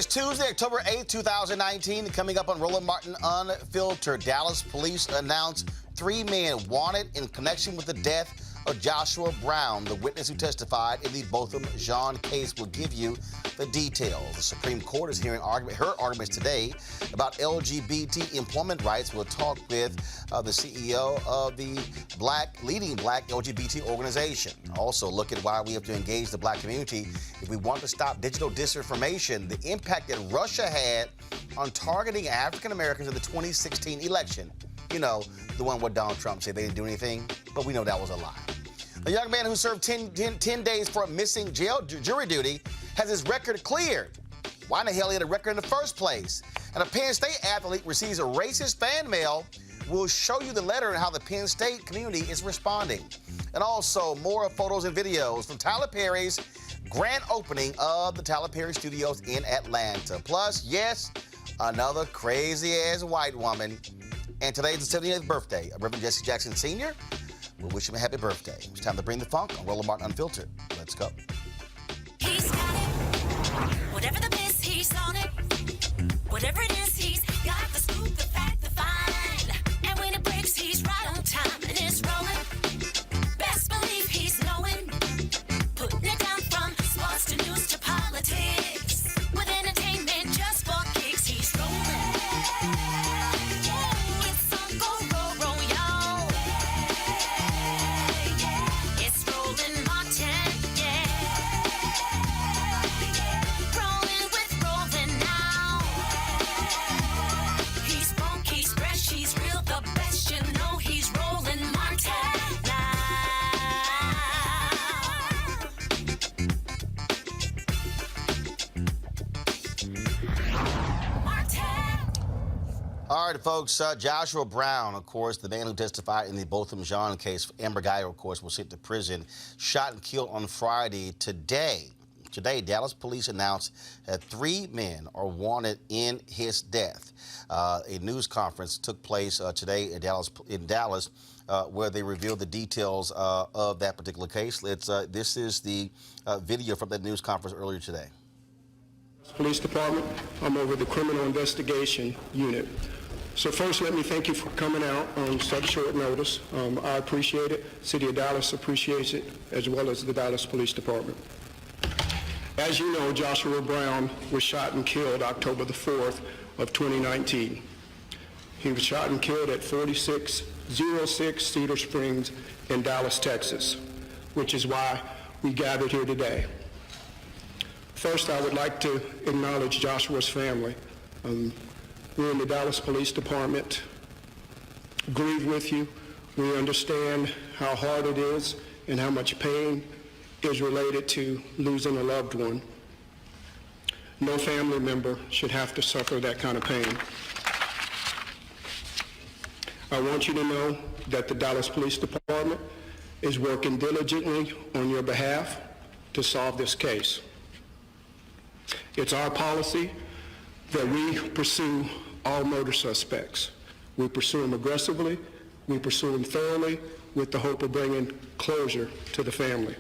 Tuesday, October 8th, 2019. Coming up on Roland Martin Unfiltered, Dallas police announced 3 men wanted in connection with the death of Joshua Brown, the witness who testified in the Botham Jean case. Will give you the details. The Supreme Court is hearing her arguments today about LGBT employment rights. We'll talk with the CEO of the leading black LGBT organization. Also look at why we have to engage the black community if we want to stop digital disinformation, the impact that Russia had on targeting African Americans in the 2016 election. You know, the one where Donald Trump said they didn't do anything, but we know that was a lie. A young man who served 10 days for missing jury duty has his record cleared. Why in the hell he had a record in the first place? And a Penn State athlete receives a racist fan mail. We'll show you the letter and how the Penn State community is responding. And also more photos and videos from Tyler Perry's grand opening of the Tyler Perry Studios in Atlanta. Plus, yes, another crazy-ass white woman. And today's the 78th birthday of Rev Jesse Jackson Sr. We'll wish him a happy birthday. It's time to bring the funk on Roland Martin Unfiltered. Let's go. He's got it. Whatever the piss, he's on it. Whatever it is, he's got the scoop, the fact, the find. And when it breaks, he's right on time and it's rolling. Best believe he's knowing. Putting it down from sports to news to politics. With entertainment just for kicks, he's rolling. It's on go, y'all. It's Roland Martin, rolling with Roland now. He's funk, he's fresh, he's real, the best, you know he's Roland Martin now. All right, folks, Joshua Brown, of course, the man who testified in the Botham Jean case. Amber Geyer, of course, was sent to prison, shot and killed on Friday. Today, Dallas police announced that 3 men are wanted in his death. A news conference took place today in Dallas, where they revealed the details of that particular case. This is the video from that news conference earlier today. Police Department, I'm over the Criminal Investigation Unit. So first, let me thank you for coming out on such short notice. I appreciate it. City of Dallas appreciates it, as well as the Dallas Police Department. As you know, Joshua Brown was shot and killed October the 4th of 2019. He was shot and killed at 4606 Cedar Springs in Dallas, Texas, which is why we gathered here today. First, I would like to acknowledge Joshua's family. We in the Dallas Police Department grieve with you. We understand how hard it is and how much pain is related to losing a loved one. No family member should have to suffer that kind of pain. I want you to know that the Dallas Police Department is working diligently on your behalf to solve this case. It's our policy that we pursue all murder suspects. We pursue them aggressively, we pursue them thoroughly with the hope of bringing closure to the family.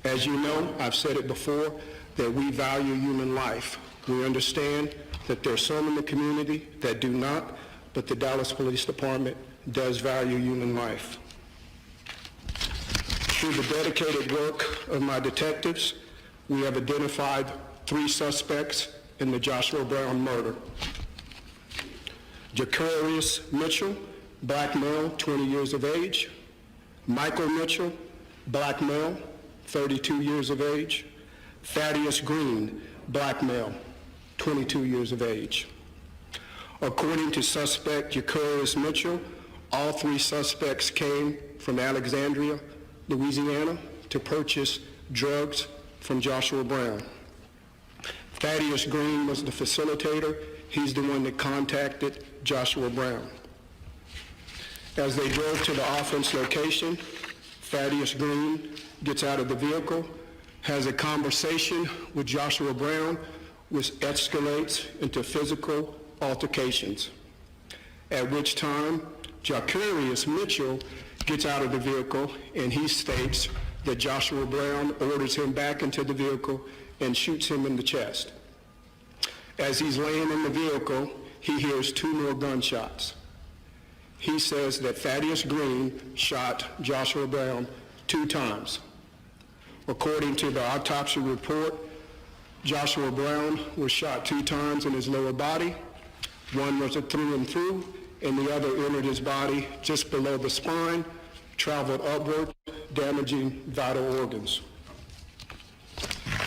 As you know, I've said it before, that we value human life. We understand that there are some in the community that do not, but the Dallas Police Department does value human life. Through the dedicated work of my detectives, we have identified 3 suspects in the Joshua Brown murder. Jacarius Mitchell, black male, 20 years of age. Michael Mitchell, black male, 32 years of age. Thaddeus Green, black male, 22 years of age. According to suspect Jacarius Mitchell, all 3 suspects came from Alexandria, Louisiana, to purchase drugs from Joshua Brown. Thaddeus Green was the facilitator. He's the one that contacted Joshua Brown. As they drove to the offense location, Thaddeus Green gets out of the vehicle, has a conversation with Joshua Brown, which escalates into physical altercations, at which time Jacarius Mitchell gets out of the vehicle and he states that Joshua Brown orders him back into the vehicle and shoots him in the chest. As he's laying in the vehicle, he hears 2 more gunshots. He says that Thaddeus Green shot Joshua Brown 2 times. According to the autopsy report, Joshua Brown was shot 2 times in his lower body. One was a through and through, and the other entered his body just below the spine, traveled upward, damaging vital organs.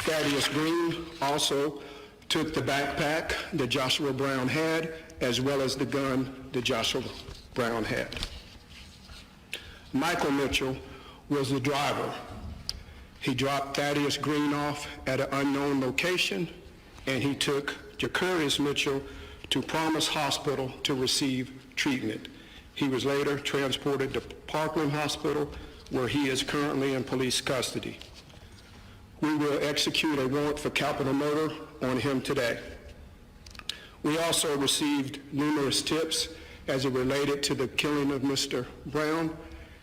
Thaddeus Green also took the backpack that Joshua Brown had, as well as the gun that Joshua Brown had. Michael Mitchell was the driver. He dropped Thaddeus Green off at an unknown location, and he took Jacarius Mitchell to Promise Hospital to receive treatment. He was later transported to Parkland Hospital, where he is currently in police custody. We will execute a warrant for capital murder on him today. We also received numerous tips as it related to the killing of Mr. Brown,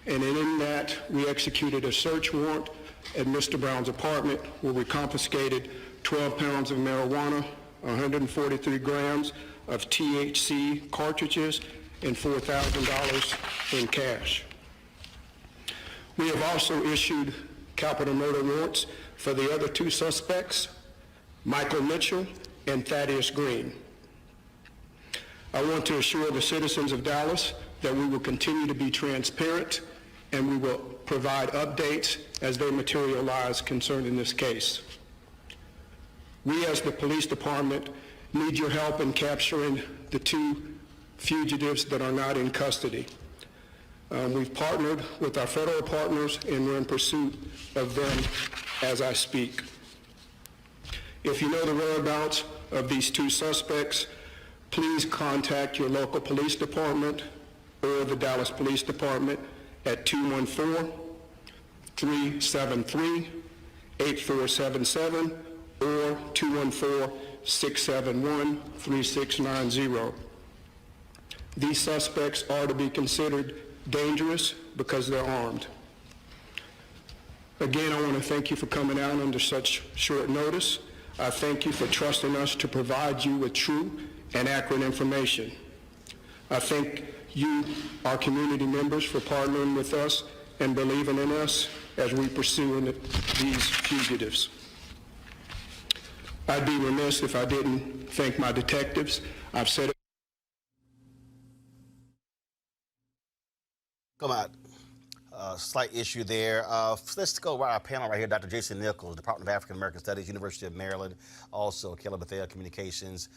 and in that we executed a search warrant at Mr. Brown's apartment, where we confiscated 12 pounds of marijuana, 143 grams of THC cartridges, and $4,000 in cash. We have also issued capital murder warrants for the other 2 suspects, Michael Mitchell and Thaddeus Green. I want to assure the citizens of Dallas that we will continue to be transparent and we will provide updates as they materialize concerning this case. We as the police department need your help in capturing the 2 fugitives that are not in custody. We've partnered with our federal partners and we're in pursuit of them as I speak. If you know the whereabouts of these 2 suspects, please contact your local police department or the Dallas Police Department at 214-373-8477 or 214-671-3690. These suspects are to be considered dangerous because they're armed. Again, I want to thank you for coming out under such short notice. I thank you for trusting us to provide you with true and accurate information. I thank you, our community members, for partnering with us and believing in us as we pursue these fugitives. I'd be remiss if I didn't thank my detectives. I've said it. Come on. Slight issue there. Let's go right our panel right here. Dr. Jason Nichols, Department of African American Studies, University of Maryland. Also, Caleb Bethea, Communications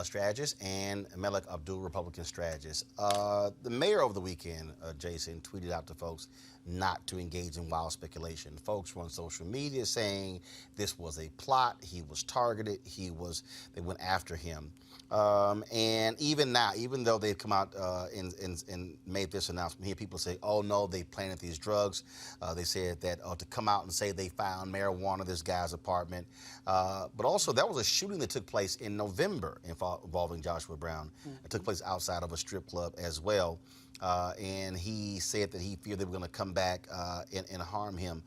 Strategist, and Malik Abdul, Republican Strategist. The mayor over the weekend, Jason, tweeted out to folks not to engage in wild speculation. Folks were on social media saying this was a plot. He was targeted. They went after him. And even now, even though they've come out and made this announcement, here people say, oh no, they planted these drugs. They said that to come out and say they found marijuana in this guy's apartment. But also there was a shooting that took place in November involving Joshua Brown. It took place outside of a strip club as well. And he said that he feared they were going to come back and harm him.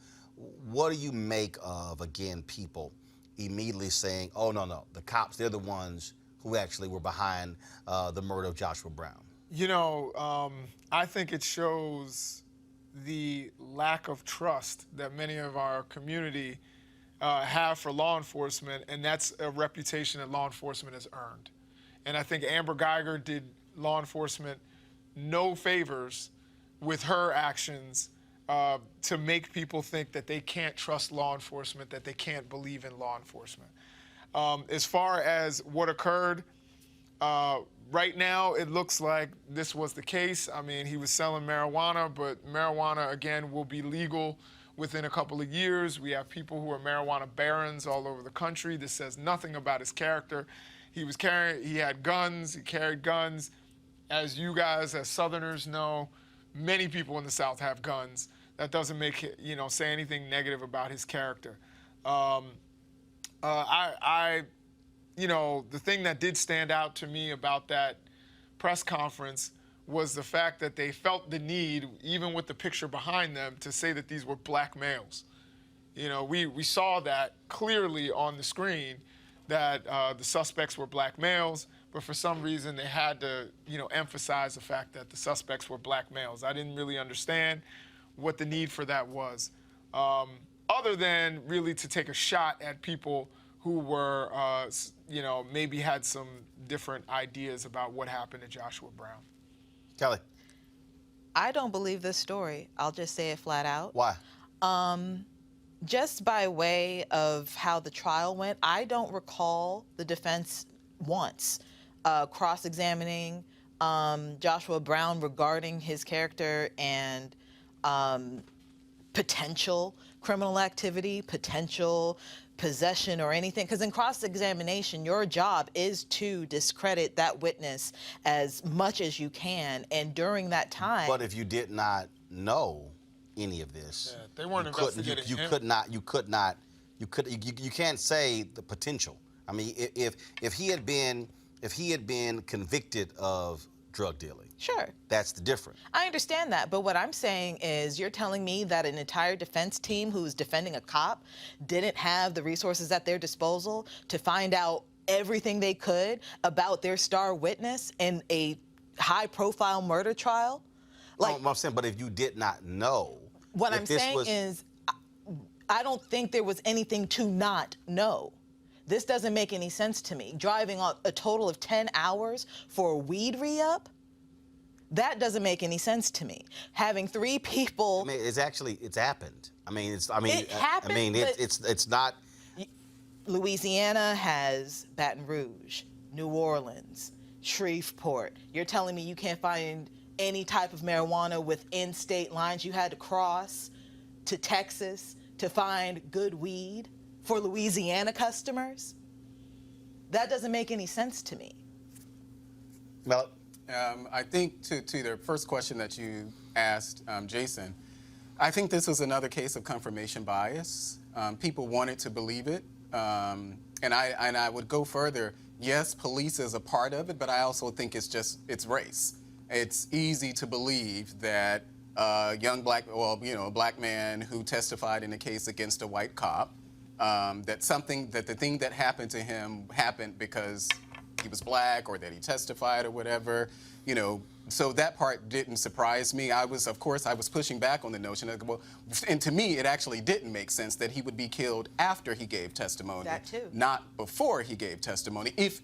What do you make of, again, people immediately saying, oh no, the cops, they're the ones who actually were behind the murder of Joshua Brown? You know, I think it shows the lack of trust that many of our community have for law enforcement, and that's a reputation that law enforcement has earned. And I think Amber Geiger did law enforcement no favors with her actions to make people think that they can't trust law enforcement, that they can't believe in law enforcement. As far as what occurred, right now it looks like this was the case. I mean, he was selling marijuana, but marijuana, again, will be legal within a couple of years. We have people who are marijuana barons all over the country. This says nothing about his character. He had guns, he carried guns. As you guys, as Southerners know, many people in the South have guns. That doesn't make it, say anything negative about his character. The thing that did stand out to me about that press conference was the fact that they felt the need, even with the picture behind them, to say that these were black males. We saw that clearly on the screen, that the suspects were black males, but for some reason they had to, emphasize the fact that the suspects were black males. I didn't really understand what the need for that was, other than really to take a shot at people who were, maybe had some different ideas about what happened to Joshua Brown. Kelly. I don't believe this story. I'll just say it flat out. Why? Just by way of how the trial went, I don't recall the defense once cross-examining Joshua Brown regarding his character and potential criminal activity, potential possession or anything. Because in cross-examination, your job is to discredit that witness as much as you can. And during that time... But if you did not know any of this, they weren't investigating him. You can't say the potential. I mean, if he had been convicted of drug dealing, sure, that's the difference. I understand that, but what I'm saying is you're telling me that an entire defense team who's defending a cop didn't have the resources at their disposal to find out everything they could about their star witness in a high-profile murder trial? Like, I'm saying, but if you did not know, what I'm saying is, I don't think there was anything to not know. This doesn't make any sense to me. Driving a total of 10 hours for a weed re-up, that doesn't make any sense to me. Having 3 people... I mean, it's happened. It happened, it's not... Louisiana has Baton Rouge, New Orleans, Shreveport. You're telling me you can't find any type of marijuana within state lines? You had to cross to Texas to find good weed for Louisiana customers? That doesn't make any sense to me. Well, I think to the first question that you asked, Jason, I think this was another case of confirmation bias. People wanted to believe it, and I would go further. Yes, police is a part of it, but I also think it's race. It's easy to believe that a black man who testified in a case against a white cop, that the thing that happened to him happened because he was black or that he testified or whatever, you know. So that part didn't surprise me. Of course, I was pushing back on the notion that, well, and to me, it actually didn't make sense that he would be killed after he gave testimony, That too. not before he gave testimony. If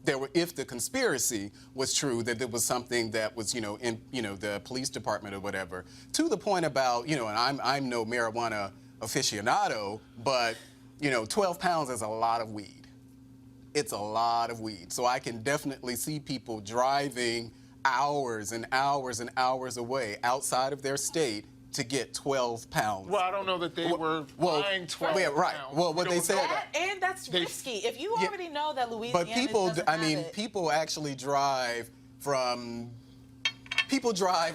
the conspiracy was true, that there was something that was, you know, in, you know, the police department or whatever, to the point about, you know, and I'm no marijuana aficionado, but, you know, 12 pounds is a lot of weed. It's a lot of weed. So I can definitely see people driving hours and hours and hours away outside of their state to get 12 pounds. Well, I don't know that they were buying 12 yeah, right. pounds. Well, what they said. And that's risky. If you already know that Louisiana But people, doesn't I have mean, it. people actually drive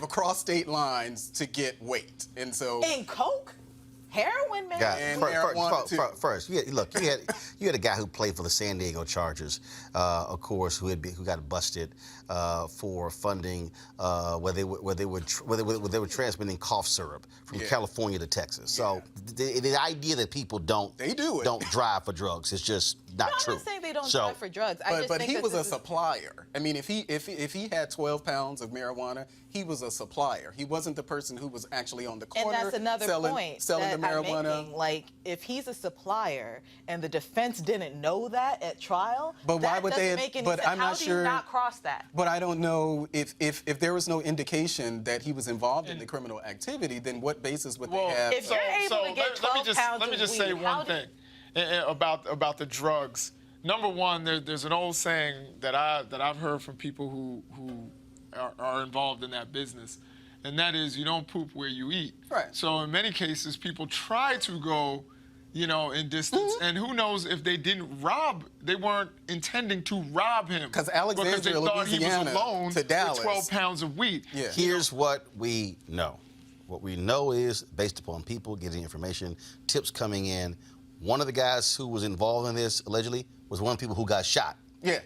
across state lines to get weight, and so. And coke, heroin, man. Yeah, And marijuana, too. first, you had a guy who played for the San Diego Chargers, of course, who got busted for funding where they were transmitting cough syrup from California to Texas. So the idea that people don't drive for drugs is just not true. I'm not saying they don't drive for drugs. I just But think he that was a this is- supplier. I mean, if he had 12 pounds of marijuana, he was a supplier. He wasn't the person who was actually on the corner And that's another selling point the that marijuana. I'm making. Like, if he's a supplier and the defense didn't know that at trial, But why that would doesn't they? make any But sense. I'm How not do sure. you not cross that? But I don't know if there was no indication that he was involved in the criminal activity, then what basis would they have? If you're able to get 12 pounds let me of just weed, say how one do- thing about the drugs. Number one, there's an old saying that I've heard from people who are involved in that business, and that is you don't poop where you eat. Right. So in many cases, people try to go, you know, in distance, and who knows if they weren't intending to rob him Because they Alexandria, thought he was Louisiana alone to Dallas. with 12 pounds of weed. Yeah. Here's what we know. What we know is, based upon people getting information, tips coming in, one of the guys who was involved in this, allegedly, was one of the people who got shot. Yeah.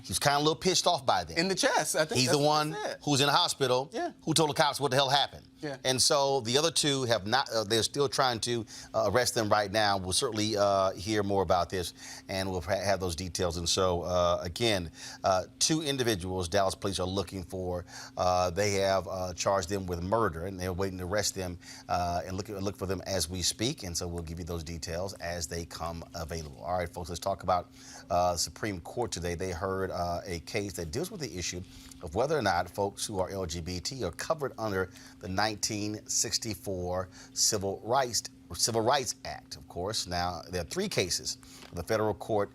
He was kind of a little pissed off by that. In the chest, I think He's that's the what one he said. who's in the hospital who told the cops what the hell happened. Yeah. And so the other two have not, they're still trying to arrest them right now. We'll certainly hear more about this, and we'll have those details. And so, again, two individuals Dallas police are looking for. They have charged them with murder, and they're waiting to arrest them and look for them as we speak. And so we'll give you those details as they come available. All right, folks, let's talk about Supreme Court today. They heard a case that deals with the issue of whether or not folks who are LGBT are covered under the 1964 Civil Rights Act, of course. Now, there are three cases. The federal court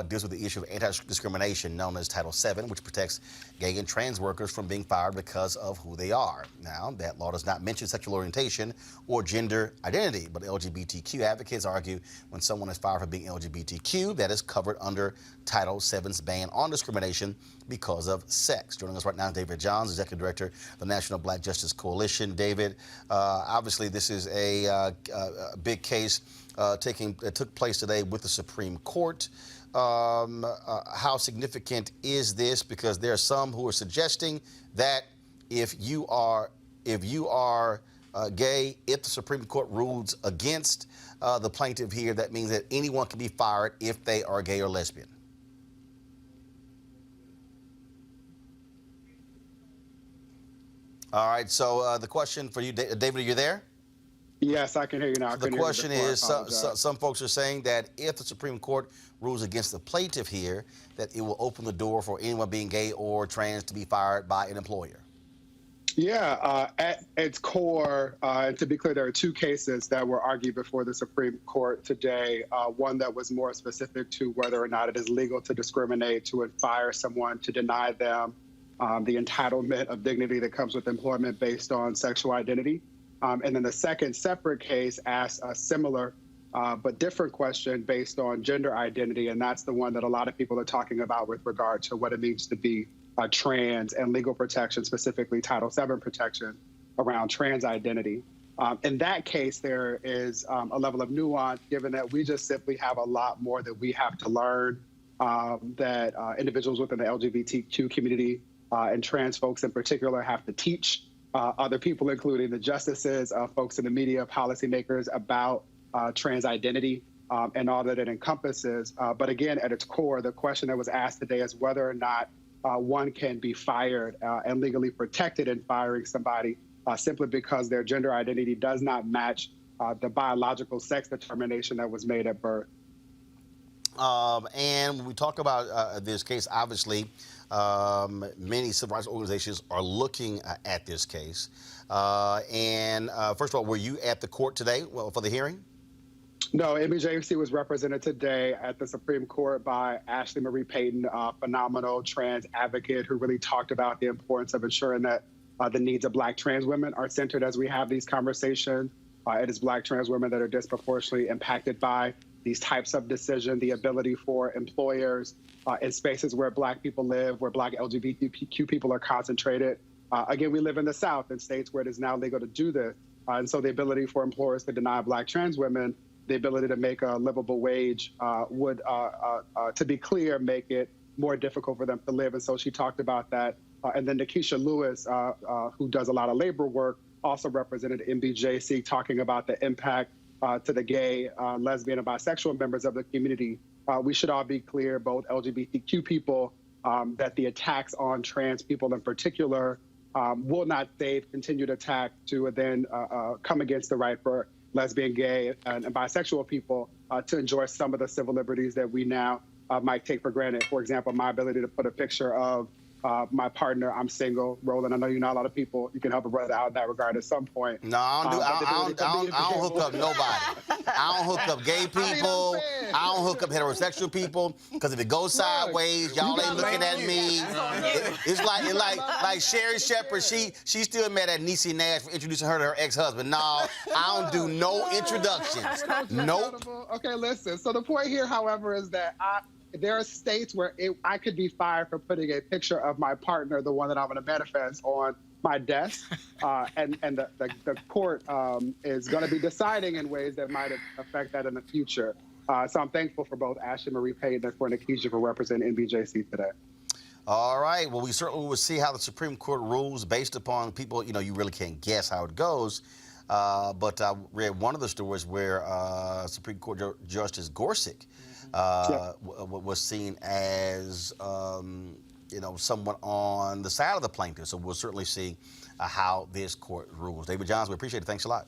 deals with the issue of anti-discrimination known as Title VII, which protects gay and trans workers from being fired because of who they are. Now, that law does not mention sexual orientation or gender identity, but LGBTQ advocates argue when someone is fired for being LGBTQ, that is covered under Title VII's ban on discrimination because of sex. Joining us right now is David Johns, Executive Director of the National Black Justice Coalition. David, obviously this is a big case that took place today with the Supreme Court. How significant is this? Because there are some who are suggesting that if you are gay, if the Supreme Court rules against the plaintiff here, that means that anyone can be fired if they are gay or lesbian. All right, so the question for you, David, are you there? Yes, I can hear you now. The question is, some folks are saying that if the Supreme Court rules against the plaintiff here, that it will open the door for anyone being gay or trans to be fired by an employer. Yeah, at its core, and to be clear, there are two cases that were argued before the Supreme Court today. One that was more specific to whether or not it is legal to discriminate, to fire someone, to deny them the entitlement of dignity that comes with employment based on sexual identity. And then the second separate case asks a similar but different question based on gender identity, and that's the one that a lot of people are talking about with regard to what it means to be trans and legal protection, specifically Title VII protection around trans identity. In that case, there is a level of nuance, given that we just simply have a lot more that we have to learn, that individuals within the LGBTQ community and trans folks in particular have to teach other people, including the justices, folks in the media, policymakers, about trans identity. and all that it encompasses. But again, at its core, the question that was asked today is whether or not one can be fired and legally protected in firing somebody simply because their gender identity does not match the biological sex determination that was made at birth. And when we talk about this case, obviously, many civil rights organizations are looking at this case. First of all, were you at the court today for the hearing? No, NBJC was represented today at the Supreme Court by Ashley Marie Payton, a phenomenal trans advocate who really talked about the importance of ensuring that the needs of Black trans women are centered as we have these conversations. It is Black trans women that are disproportionately impacted by these types of decisions, the ability for employers in spaces where Black people live, where Black LGBTQ people are concentrated. Again, we live in the South in states where it is now legal to do this. And so the ability for employers to deny Black trans women the ability to make a livable wage would, to be clear, make it more difficult for them to live. And so she talked about that. And then Nikisha Lewis, who does a lot of labor work, also represented NBJC, talking about the impact to the gay, lesbian, and bisexual members of the community. We should all be clear, both LGBTQ people, that the attacks on trans people in particular will not save continued attack to then come against the right for lesbian, gay, and bisexual people to enjoy some of the civil liberties that we now might take for granted. For example, my ability to put a picture of my partner. I'm single, Roland. I know you know a lot of people. You can help a brother out in that regard at some point. No, I don't hook up nobody. I don't hook up gay people. I don't hook up heterosexual people. Because if it goes sideways, y'all ain't looking at me. It's like Sherry Shepherd. She still mad at Niecy Nash for introducing her to her ex-husband. No, I don't do no introductions. Nope. Okay, listen. So the point here, however, is that there are states where I could be fired for putting a picture of my partner, the one that I'm going to manifest, on my desk, and the court is going to be deciding in ways that might affect that in the future. So I'm thankful for both Ashley Marie Payton and for Nikisha for representing NBJC today. All right. Well, we certainly will see how the Supreme Court rules based upon people. You know, you really can't guess how it goes. But I read one of the stories where Supreme Court Justice Gorsuch was seen as, someone on the side of the plaintiff. So we'll certainly see how this court rules. David Johns, we appreciate it. Thanks a lot.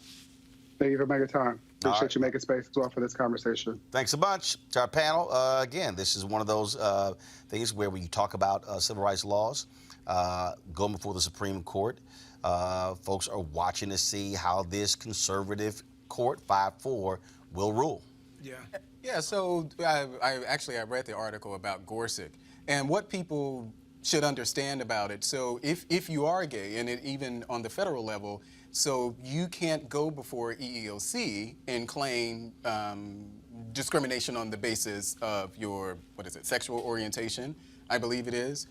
Thank you for making time. Appreciate you making space as well for this conversation. Thanks a bunch to our panel. Again, this is one of those things where we talk about civil rights laws going before the Supreme Court. Folks are watching to see how this conservative court, 5-4, will rule. Yeah, so I read the article about Gorsuch and what people should understand about it. So if you are gay, and even on the federal level, so you can't go before EEOC and claim discrimination on the basis of your, sexual orientation, I believe it is.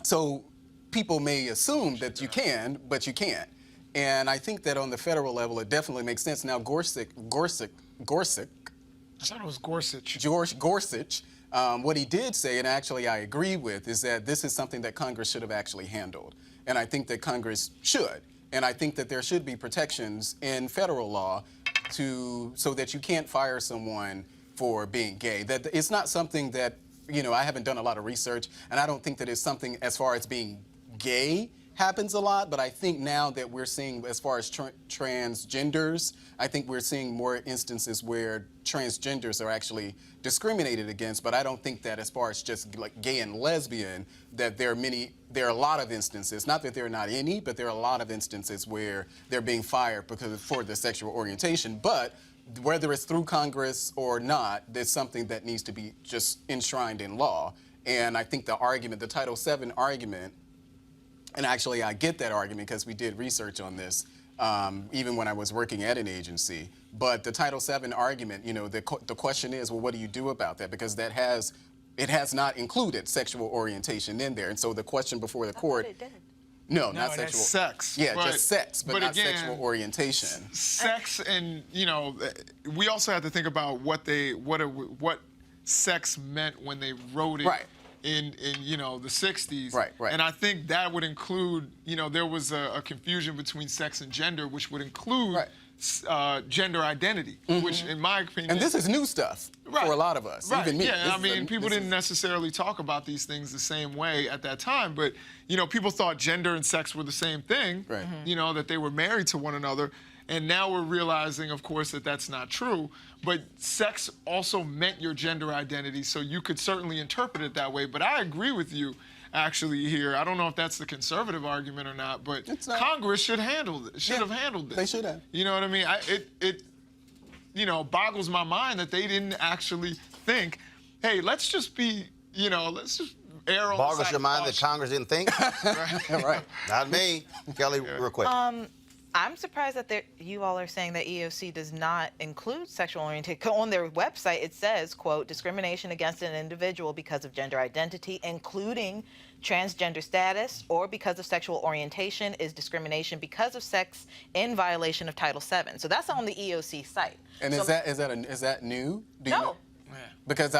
So people may assume that you can, but you can't. And I think that on the federal level, it definitely makes sense. Now, Gorsuch. I thought it was Gorsuch. George Gorsuch, what he did say, and actually I agree with, is that this is something that Congress should have actually handled. And I think that Congress should. And I think that there should be protections in federal law so that you can't fire someone for being gay. That it's not something that, I haven't done a lot of research, and I don't think that it's something as far as being gay happens a lot, but I think now that we're seeing, as far as transgenders, I think we're seeing more instances where transgenders are actually discriminated against, but I don't think that as far as just like gay and lesbian, that there are a lot of instances, not that there are not any, but there are a lot of instances where they're being fired for their sexual orientation. But whether it's through Congress or not, there's something that needs to be just enshrined in law. And I think the Title VII argument, and actually I get that argument because we did research on this, even when I was working at an agency. But the Title VII argument, the question is, well, what do you do about that? Because it has not included sexual orientation in there. And so the question before the court. It did. No, not sexual. Sex. Yeah, just sex, but not again, sexual orientation. Sex, and we also have to think about what sex meant when they wrote it. Right. In the 60s. Right. And I think that would include, there was a confusion between sex and gender, which would include gender identity, which, in my opinion, And this is new stuff for a lot of us, right. even me. Yeah, I mean, people didn't necessarily talk about these things the same way at that time, but people thought gender and sex were the same thing. Right. That they were married to one another, and now we're realizing, of course, that that's not true. But sex also meant your gender identity, so you could certainly interpret it that way. But I agree with you. Actually, here, I don't know if that's the conservative argument or not, but Congress should have handled this. They should have. You know what I mean? It boggles my mind that they didn't actually think, hey, let's just be, let's just err on the Boggles side your of mind that caution. Congress didn't think? Right. Not me. Kelly, real quick. I'm surprised that you all are saying that EOC does not include sexual orientation. On their website, it says, quote, discrimination against an individual because of gender identity, including transgender status, or because of sexual orientation is discrimination because of sex in violation of Title VII. So that's on the EOC site. And so, is that new? Do you No. know? Because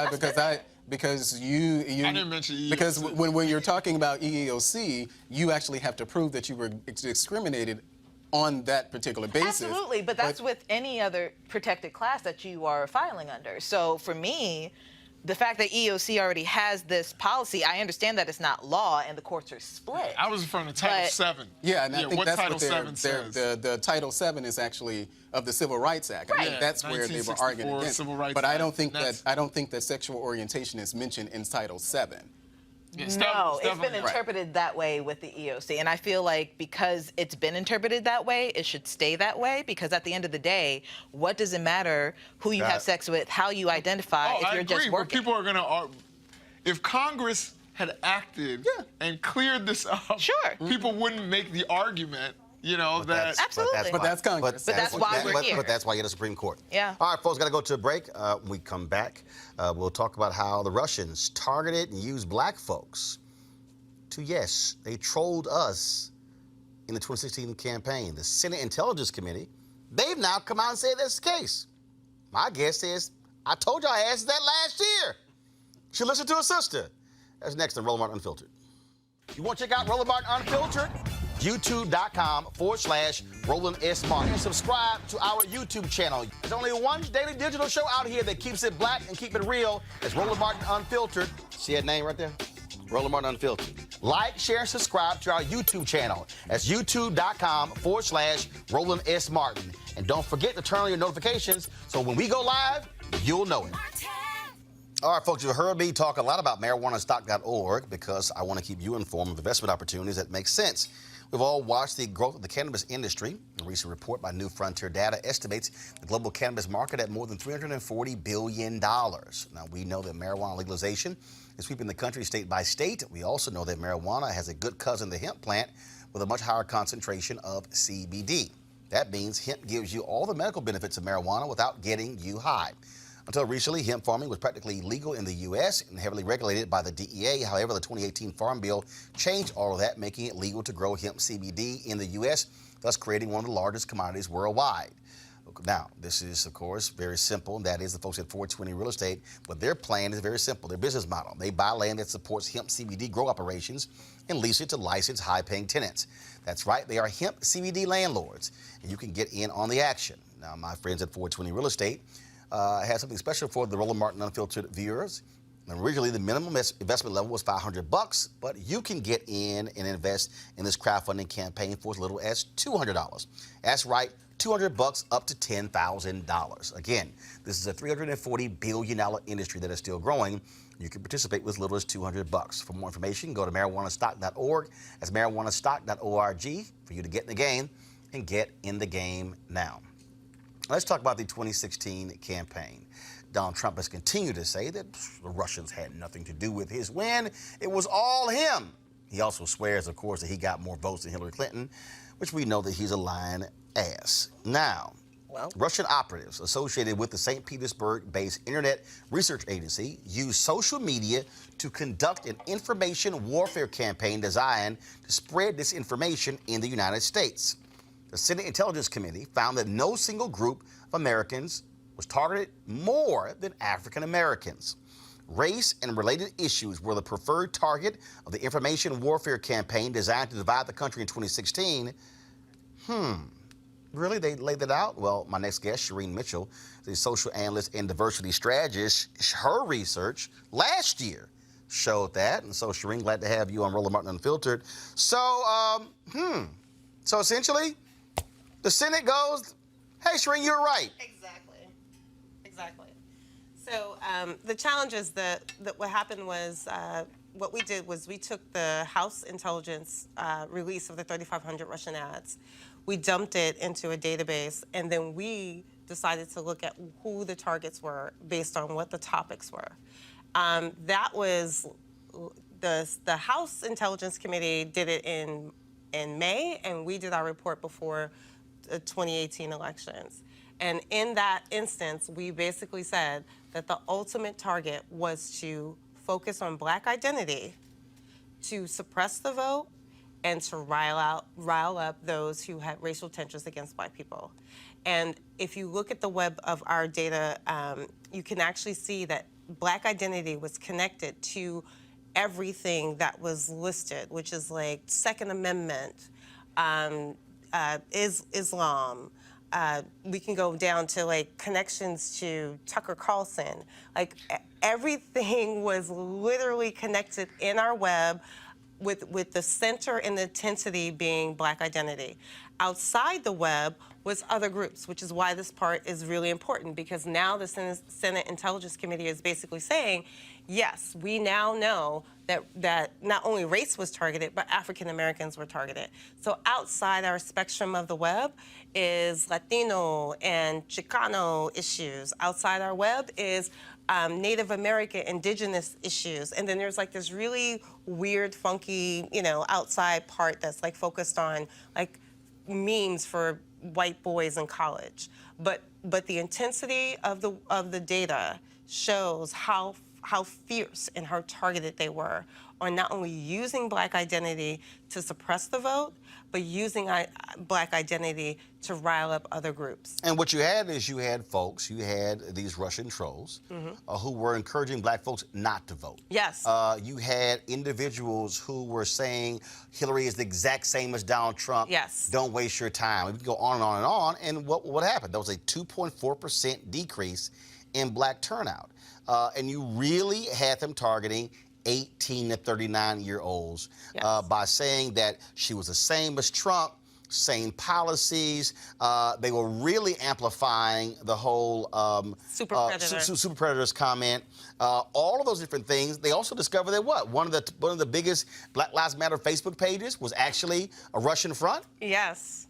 you I didn't mention EEOC. Because when you're talking about EEOC, you actually have to prove that you were discriminated on that particular basis. Absolutely, but that's with any other protected class that you are filing under. So for me, the fact that EOC already has this policy, I understand that it's not law and the courts are split. I was referring to Title VII. Yeah, and I think what that's Title what VII says. the Title VII is actually of the Civil Rights Act. I think that's where they were arguing 1964 against. Civil Rights But I Act, don't think that sexual orientation is mentioned in Title VII. No, it's been interpreted that way with the EOC. And I feel like because it's been interpreted that way, it should stay that way. Because at the end of the day, what does it matter who you have sex with, how you identify, if I you're agree, just working? but people are going to... If Congress had acted and cleared this up, people wouldn't make the argument, that... Absolutely. But that's Congress. But that's why we're here. But that's why you're the Supreme Court. Yeah. All right, folks, got to go to a break. When we come back, we'll talk about how the Russians targeted and used black folks to, yes, they trolled us in the 2016 campaign. The Senate Intelligence Committee, they've now come out and said that's the case. My guess is, I told y'all I asked that last year. She listened to her sister. That's next on Roland Martin Unfiltered. You want to check out Roland Martin Unfiltered? YouTube.com/Roland S. Martin. And subscribe to our YouTube channel. There's only one daily digital show out here that keeps it black and keep it real. It's Roland Martin Unfiltered. See that name right there? Roland Martin Unfiltered. Like, share, and subscribe to our YouTube channel. That's YouTube.com/Roland S. Martin. And don't forget to turn on your notifications so when we go live, you'll know it. All right, folks, you heard me talk a lot about marijuanastock.org because I want to keep you informed of investment opportunities that make sense. We've all watched the growth of the cannabis industry. A recent report by New Frontier Data estimates the global cannabis market at more than $340 billion. Now, we know that marijuana legalization is sweeping the country state by state. We also know that marijuana has a good cousin, the hemp plant, with a much higher concentration of CBD. That means hemp gives you all the medical benefits of marijuana without getting you high. Until recently, hemp farming was practically legal in the U.S. and heavily regulated by the DEA. However, the 2018 Farm Bill changed all of that, making it legal to grow hemp CBD in the U.S., thus creating one of the largest commodities worldwide. Now, this is, of course, very simple, and that is the folks at 420 Real Estate. But their plan is very simple. Their business model. They buy land that supports hemp CBD grow operations and lease it to licensed high-paying tenants. That's right. They are hemp CBD landlords, and you can get in on the action. Now, my friends at 420 Real Estate has something special for the Roland Martin Unfiltered viewers. Originally, the minimum investment level was $500, but you can get in and invest in this crowdfunding campaign for as little as $200. That's right, $200 up to $10,000. Again, this is a $340 billion industry that is still growing. You can participate with as little as $200. For more information, go to marijuanastock.org. That's marijuanastock.org for you to get in the game and get in the game now. Let's talk about the 2016 campaign. Donald Trump has continued to say that the Russians had nothing to do with his win. It was all him. He also swears, of course, that he got more votes than Hillary Clinton, which we know that he's a lying ass. Now, Russian operatives associated with the St. Petersburg-based Internet Research Agency used social media to conduct an information warfare campaign designed to spread disinformation in the United States. The Senate Intelligence Committee found that no single group of Americans was targeted more than African Americans. Race and related issues were the preferred target of the information warfare campaign designed to divide the country in 2016. Really? They laid that out? Well, my next guest, Shireen Mitchell, the social analyst and diversity strategist, her research last year showed that. And so, Shireen, glad to have you on Roland Martin Unfiltered. So, so essentially, the Senate goes, hey, Shireen, you're right. Exactly. So the challenge is that what happened was what we did was we took the House intelligence release of the 3,500 Russian ads. We dumped it into a database, and then we decided to look at who the targets were based on what the topics were. That was the House Intelligence Committee did it in May, and we did our report before the 2018 elections. And in that instance, we basically said that the ultimate target was to focus on Black identity, to suppress the vote, and to rile up those who had racial tensions against Black people. And if you look at the web of our data, you can actually see that Black identity was connected to everything that was listed, which is like Second Amendment, Islam. We can go down to like connections to Tucker Carlson. Like everything was literally connected in our web with the center and the intensity being Black identity. Outside the web was other groups, which is why this part is really important, because now the Senate Intelligence Committee is basically saying, yes, we now know that not only race was targeted, but African Americans were targeted. So outside our spectrum of the web is Latino and Chicano issues. Outside our web is Native American, indigenous issues. And then there's like this really weird, funky, outside part that's like focused on like memes for white boys in college. But the intensity of the data shows how fierce and how targeted they were on not only using Black identity to suppress the vote, but using Black identity to rile up other groups. And what you had is you had these Russian trolls who were encouraging Black folks not to vote. Yes. You had individuals who were saying Hillary is the exact same as Donald Trump. Yes. Don't waste your time. We can go on and on and on. And what happened? There was a 2.4% decrease in Black turnout. And you really had them targeting 18 to 39-year-olds by saying that she was the same as Trump, same policies. They were really amplifying the whole super predators comment. All of those different things. They also discovered that one of the biggest Black Lives Matter Facebook pages was actually a Russian front. Yes.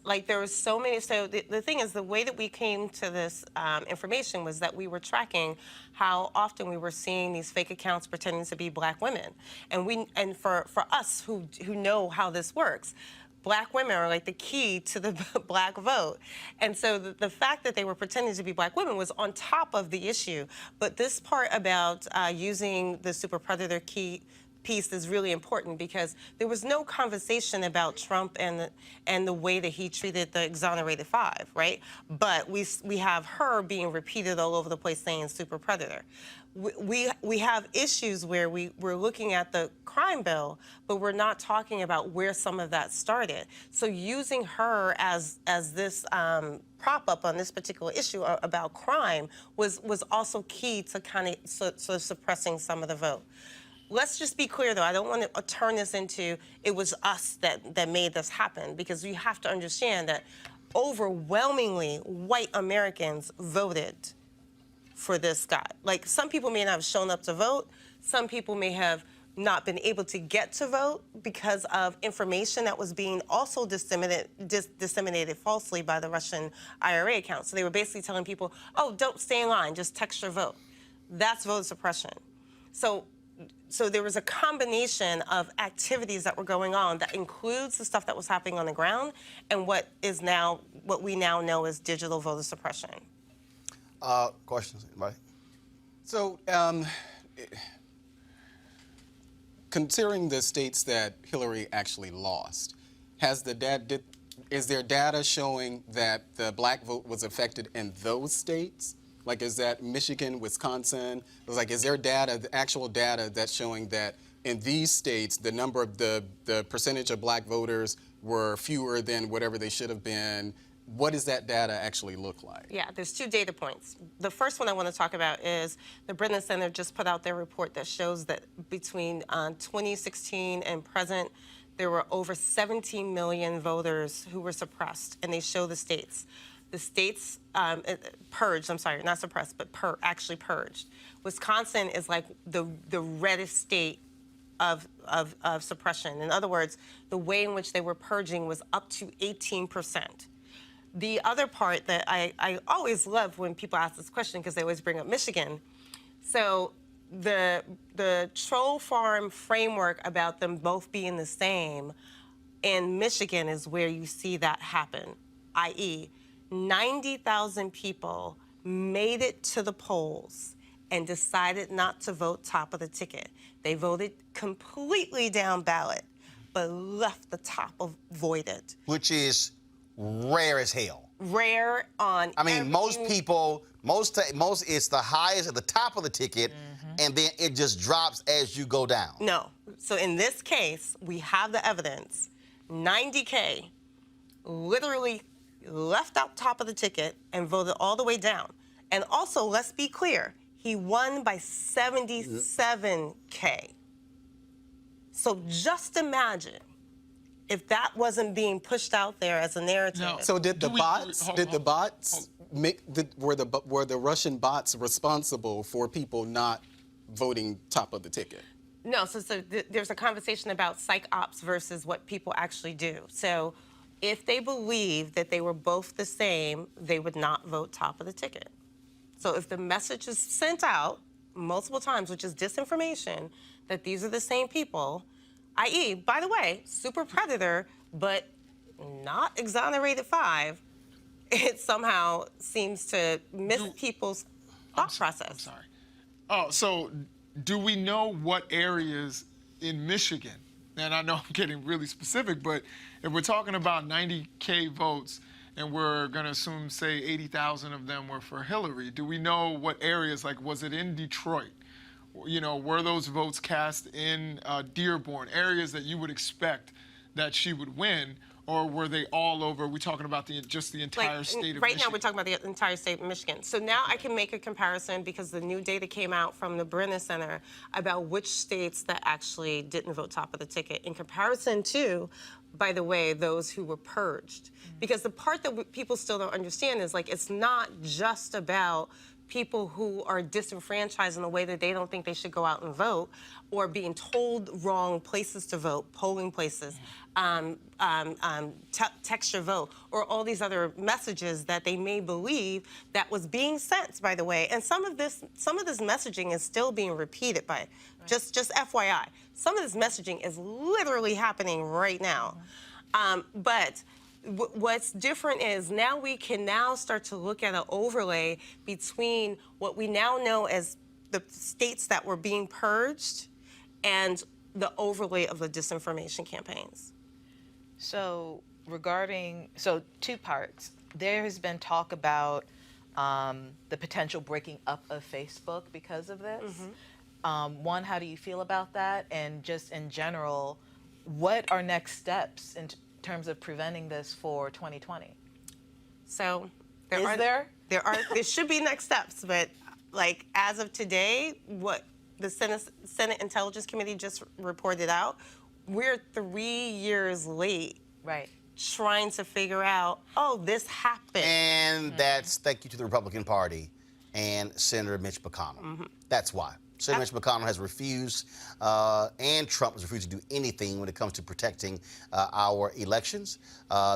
Like there was so many. So the thing is, the way that we came to this information was that we were tracking how often we were seeing these fake accounts pretending to be Black women, and for us who know how this works. Black women are like the key to the Black vote. And so the fact that they were pretending to be Black women was on top of the issue. But this part about using the super predator key piece is really important, because there was no conversation about Trump and the way that he treated the exonerated five, right? But we have her being repeated all over the place saying super predator. We have issues where we're looking at the crime bill, but we're not talking about where some of that started. So using her as this prop up on this particular issue about crime was also key to kind of suppressing some of the vote. Let's just be clear, though. I don't want to turn this into it was us that made this happen, because you have to understand that overwhelmingly white Americans voted for this guy. Like, some people may not have shown up to vote. Some people may have not been able to get to vote because of information that was being also disseminated falsely by the Russian IRA account. So they were basically telling people, oh, don't stay in line, just text your vote. That's voter suppression. So there was a combination of activities that were going on that includes the stuff that was happening on the ground and what we now know as digital voter suppression. Questions, anybody? So, considering the states that Hillary actually lost, is there data showing that the Black vote was affected in those states? Like, is that Michigan, Wisconsin? Like, is there data, the actual data that's showing that in these states, the number of the percentage of Black voters were fewer than whatever they should have been what does that data actually look like? Yeah, there's 2 data points. The first one I want to talk about is the Brennan Center just put out their report that shows that between 2016 and present, there were over 17 million voters who were suppressed, and they show the states. The states purged, I'm sorry, not suppressed, but actually purged. Wisconsin is like the reddest state of suppression. In other words, the way in which they were purging was up to 18%. The other part that I always love when people ask this question, because they always bring up Michigan. So the troll farm framework about them both being the same in Michigan is where you see that happen, i.e., 90,000 people made it to the polls and decided not to vote top of the ticket. They voted completely down ballot, but left the top voided. Which is rare as hell. Rare on. I mean, most people, most it's the highest at the top of the ticket, and then it just drops as you go down. No. So in this case, we have the evidence. 90K literally left out top of the ticket and voted all the way down. And also, let's be clear, he won by 77K. So just imagine if that wasn't being pushed out there as a narrative. No. So did the bots? Were the Russian bots responsible for people not voting top of the ticket? No, so there's a conversation about psych ops versus what people actually do. So if they believe that they were both the same, they would not vote top of the ticket. So if the message is sent out multiple times, which is disinformation, that these are the same people, i.e., by the way, super predator, but not exonerated 5, it somehow seems to miss people's thought process. I'm sorry. Oh, so do we know what areas in Michigan? And I know I'm getting really specific, but if we're talking about 90K votes and we're going to assume, say, 80,000 of them were for Hillary, do we know what areas, like was it in Detroit? You know, were those votes cast in Dearborn, areas that you would expect that she would win, or were they all over? We're talking about just the entire state of right Michigan. Now, we're talking about the entire state of Michigan. So now I can make a comparison because the new data came out from the Brennan Center about which states that actually didn't vote top of the ticket in comparison to, by the way, those who were purged. Because the part that people still don't understand is, like, it's not just about people who are disenfranchised in a way that they don't think they should go out and vote, or being told wrong places to vote, polling places, text your vote, or all these other messages that they may believe that was being sent, by the way. And some of this messaging is still being repeated by, just FYI, some of this messaging is literally happening right now. But what's different is now we can now start to look at an overlay between what we now know as the states that were being purged and the overlay of the disinformation campaigns. So so 2 parts. There has been talk about the potential breaking up of Facebook because of this. One, how do you feel about that? And just in general, what are next steps in terms of preventing this for 2020? So there should be next steps, but like as of today, what the Senate Intelligence Committee just reported out, we're 3 years late. Right. Trying to figure out, oh, this happened. And that's thank you to the Republican Party and Senator Mitch McConnell. That's why. Senator Mitch McConnell has refused, and Trump has refused to do anything when it comes to protecting our elections.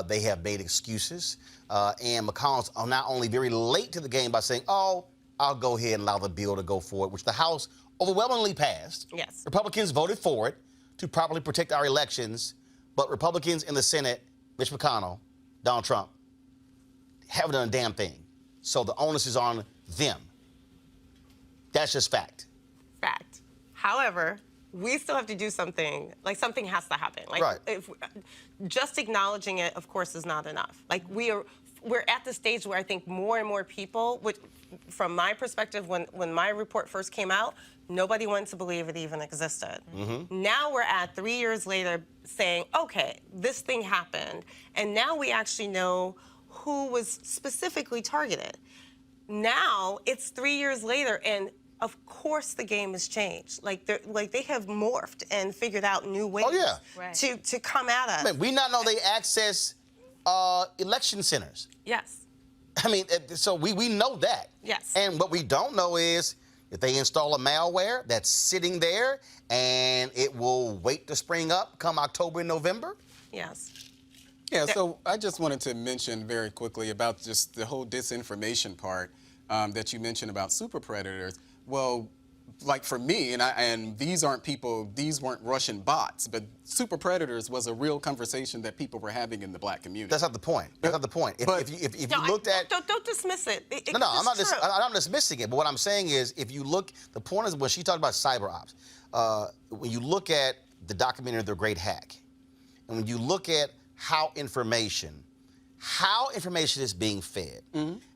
They have made excuses, and McConnell's not only very late to the game by saying, oh, I'll go ahead and allow the bill to go forward, which the House overwhelmingly passed. Yes. Republicans voted for it to properly protect our elections, but Republicans in the Senate, Mitch McConnell, Donald Trump, haven't done a damn thing. So the onus is on them. That's just fact. Fact. However, we still have to do something. Like, something has to happen. Like, right. If just acknowledging it, of course, is not enough. Like, we're at the stage where I think more and more people, which, from my perspective, when my report first came out, nobody wanted to believe it even existed. Now we're at 3 years later saying, okay, this thing happened, and now we actually know who was specifically targeted. Now it's 3 years later, and of course the game has changed. Like they have morphed and figured out new ways to come at us. I mean, we now know they access election centers. Yes. I mean, so we know that. Yes. And what we don't know is if they install a malware that's sitting there and it will wait to spring up come October and November. Yes. Yeah, so I just wanted to mention very quickly about just the whole disinformation part that you mentioned about super predators. Well, like for me, and these aren't people, these weren't Russian bots, but super predators was a real conversation that people were having in the black community. That's not the point. That's not the point. If you looked at... Don't dismiss it. No, I'm not dismissing it. But what I'm saying is, if you look, the point is when she talked about cyber ops, when you look at the documentary The Great Hack, and when you look at how information is being fed,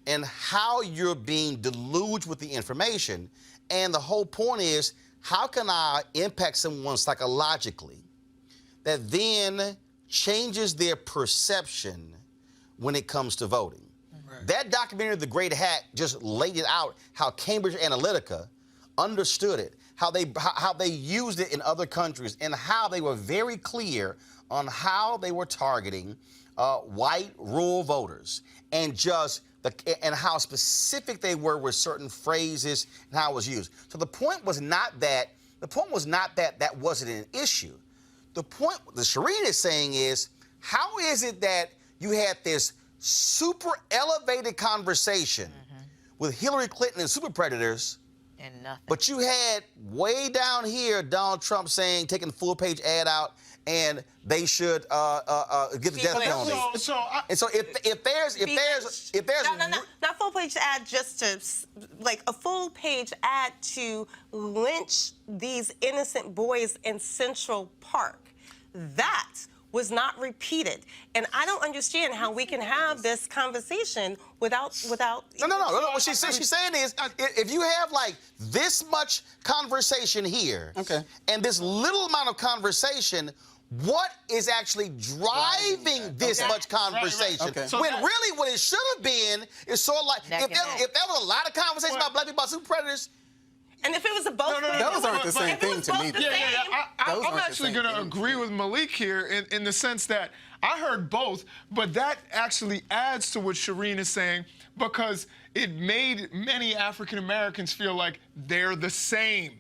and how you're being deluged with the information, and the whole point is, how can I impact someone psychologically that then changes their perception when it comes to voting? Right. That documentary, The Great Hack, just laid it out, how Cambridge Analytica understood it, how they used it in other countries, and how they were very clear on how they were targeting white rural voters, and and how specific they were with certain phrases and how it was used. So the point was not that that wasn't an issue. The point that Shireen is saying is, how is it that you had this super elevated conversation with Hillary Clinton and super predators, and nothing, but you had way down here Donald Trump saying, taking the full page ad out, and they should give the death penalty. So if there's not full page ad, just to like a full page ad to lynch these innocent boys in Central Park, that was not repeated, and I don't understand how we can have this conversation without. No. What she's saying is, if you have like this much conversation here, and this little amount of conversation, what is actually driving this much conversation? So when really what it should have been is sort of like, if there was a lot of conversation about black people, about super predators. And if it was a both, those aren't the same thing to me. I'm actually going to agree with Malik here in the sense that I heard both, but that actually adds to what Shireen is saying, because it made many African Americans feel like they're the same,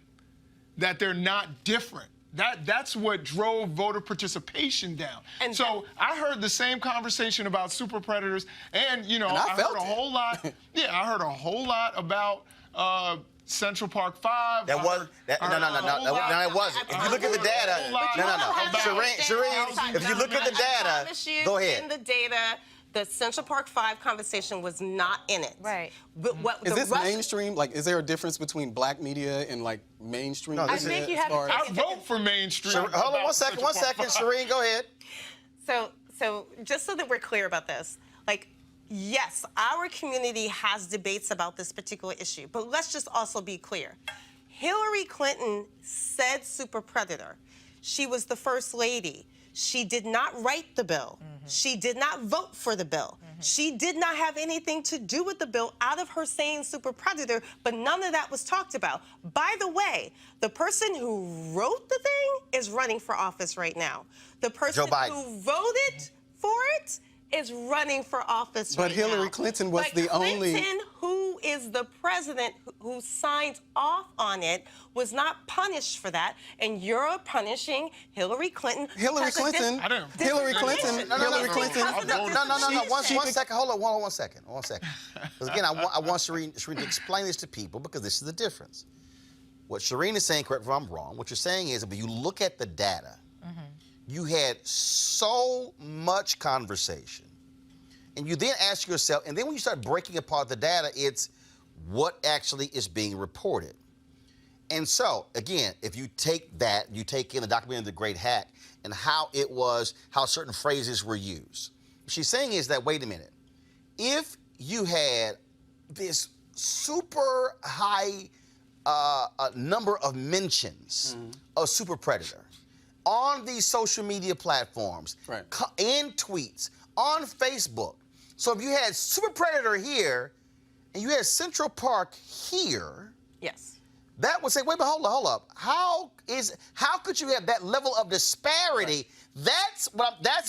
that they're not different. That's what drove voter participation down. And so I heard the same conversation about super predators, and I heard a whole lot. I heard a whole lot about Central Park 5. That wasn't. No, it wasn't. If you look at the data, Shireen, if you look at the data, go ahead. In the data, the Central Park 5 conversation was not in it. Right. But is this mainstream? Like, is there a difference between black media and like mainstream? I think you have to. I vote for mainstream. Hold on one second, Shireen, go ahead. So just so that we're clear about this, like, yes, our community has debates about this particular issue, but let's just also be clear. Hillary Clinton said super predator. She was the first lady. She did not write the bill. She did not vote for the bill. She did not have anything to do with the bill out of her saying super predator, but none of that was talked about. By the way, the person who wrote the thing is running for office right now. The person who voted for it is running for office right now. But Hillary Clinton was the only... Clinton, who is the president who signed off on it, was not punished for that, and you're punishing Hillary Clinton. Hillary Clinton. No. One second. Hold on. One second. Because again, I want Shireen to explain this to people, because this is the difference. What Shireen is saying, correct me if I'm wrong, what you're saying is, if you look at the data, you had so much conversation, and you then ask yourself, and then when you start breaking apart the data, it's what actually is being reported. And so, again, if you take that, you take in the documentary The Great Hack and how certain phrases were used. What she's saying is that, wait a minute, if you had this super high number of mentions of super predator on these social media platforms, in tweets, on Facebook, So if you had Super Predator here and you had Central Park here, Yes. that would say, wait, but hold up. How could you have that level of disparity? That's what I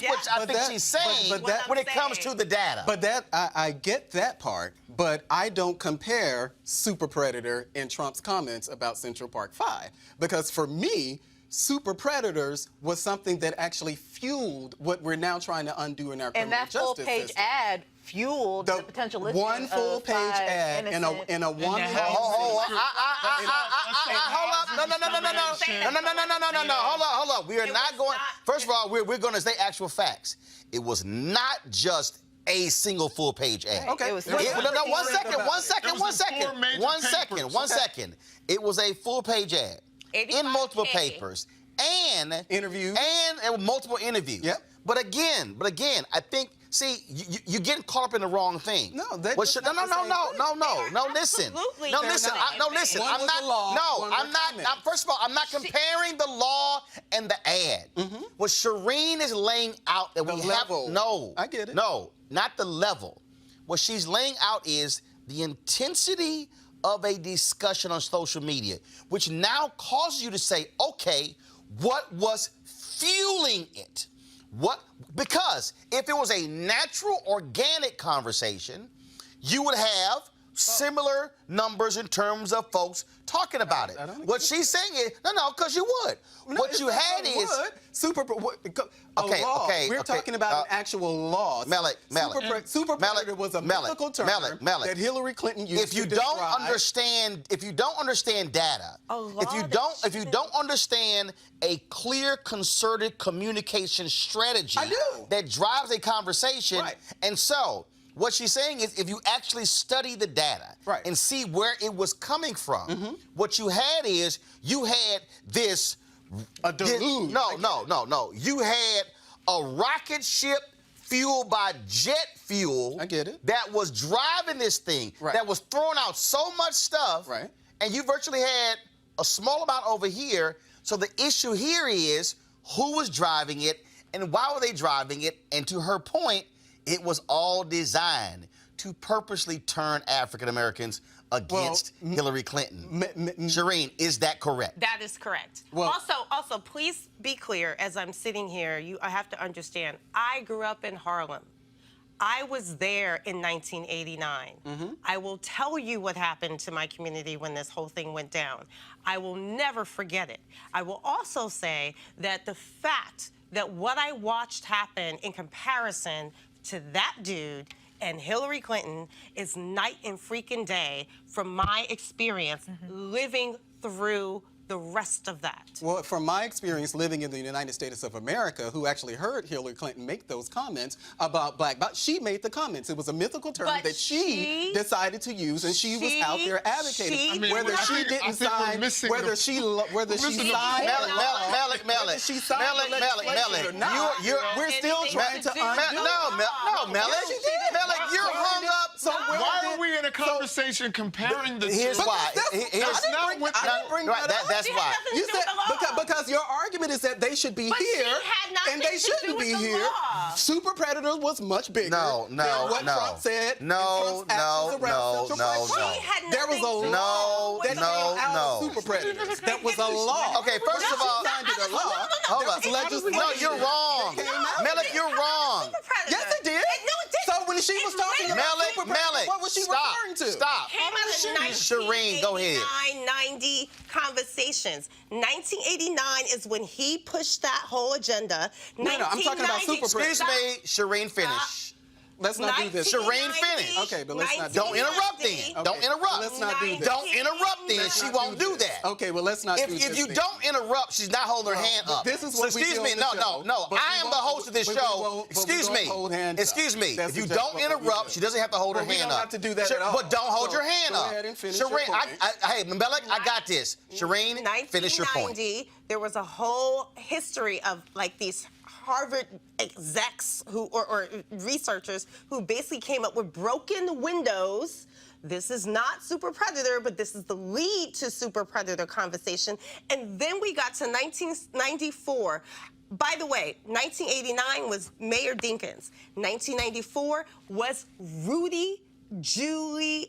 think she's saying when it comes to the data. But that I get that part, but I don't compare Super Predator and Trump's comments about Central Park 5. Because for me, Super Predators was something that actually fueled what we're now trying to undo in our criminal And that justice full-page system. ad fueled the potential listing one full-page of 5 ad in a innocent- one. Hold up. No. Hold up. We are not going. First of all, we're going to say actual facts. It was not just a single full-page ad. Okay. It was No, one second. It was a full-page ad in multiple 85K. papers and Interviews. and multiple interviews. Yep. But again, I think. See, you're getting caught up in the wrong thing. No, that's Well, not the same thing. No, listen. Absolutely No, they're listen. not. No, listen. One I'm was not. the law, No, one I'm was not. comment. First of all, I'm not comparing the law and the ad. What Shireen is laying out that The we level. have. No, I get it. No, not the level. What she's laying out is the intensity of a discussion on social media, which now causes you to say, okay, what was fueling it? Because if it was a natural, organic conversation, you would have similar numbers in terms of folks talking about it. What she's saying is, no, because you would. What you had is... We're talking about an actual law. Malik. Super Predator was a mythical term that Hillary Clinton used if you to don't describe. understand data, if you don't understand a clear, concerted communication strategy I do. that drives a conversation, Right. and so what she's saying is if you actually study the data Right. and see where it was coming from, what you had this A deluge. No. You had a rocket ship fueled by jet fuel. I get it. That was driving this thing. Right. That was throwing out so much stuff. Right. And you virtually had a small amount over here. So the issue here is who was driving it and why were they driving it? And to her point, it was all designed to purposely turn African Americans against Hillary Clinton. Shireen, is that correct? That is correct. Well- also, please be clear. As I'm sitting here, I have to understand. I grew up in Harlem. I was there in 1989. I will tell you what happened to my community when this whole thing went down. I will never forget it. I will also say that the fact that what I watched happen in comparison to that dude and Hillary Clinton is night and freaking day from my experience living through the rest of that. Well, from my experience living in the United States of America, who actually heard Hillary Clinton make those comments about she made the comments. It was a mythical term But that she decided to use, and she was out there advocating. Whether she didn't sign, whether she signed Malik, we're still trying to undo. Malik, you're hung up. So Why are we in a conversation comparing the two? Here's why. That's not what I didn't bring that up. That's why. You said because your argument is that they should be But she here had nothing and they to shouldn't do with be the here. law. Super Predator was much bigger No. than what Trump said. No. She had There was a nothing to law do that with came the out no. of Super Predators. That was a law. Okay, first of all, signed it a law. hold up. There was legislation No, you're wrong. that came out. Malik, you're wrong. Yes, it did. No, it didn't. So when she was talking about Super Predator, what was she referring to? Stop. Came out of Shireen, go ahead. 90 conversations. 1989 is when he pushed that whole agenda. No, I'm talking about Super Excuse me, Shireen, finish. Let's not do this. Shireen, finish. Okay, but let's not do Don't interrupt then. Okay, Don't interrupt. let's not do this. Don't interrupt then. Let's She not won't do this. that. Okay, well, let's not do this. If you then. don't interrupt, she's not holding her hand up. This is So what we excuse do me. on the show. No. But I we am the won't- host of this but we show. won't- but we Excuse don't me. hold hands up. Excuse me. That's If you exactly don't what we interrupt, do. she doesn't have to hold her But we hand don't up. have to do that at all. But don't hold So your hand go up. ahead and finish your Shireen, point. hey, Malik, I got this. Shireen, finish your point. 1990, there was a whole history of like these Harvard execs or researchers who basically came up with broken windows This is not super predator, but this is the lead to super predator conversation. And then we got to 1994. By the way, 1989 was Mayor Dinkins. 1994 was Rudy Giuliani.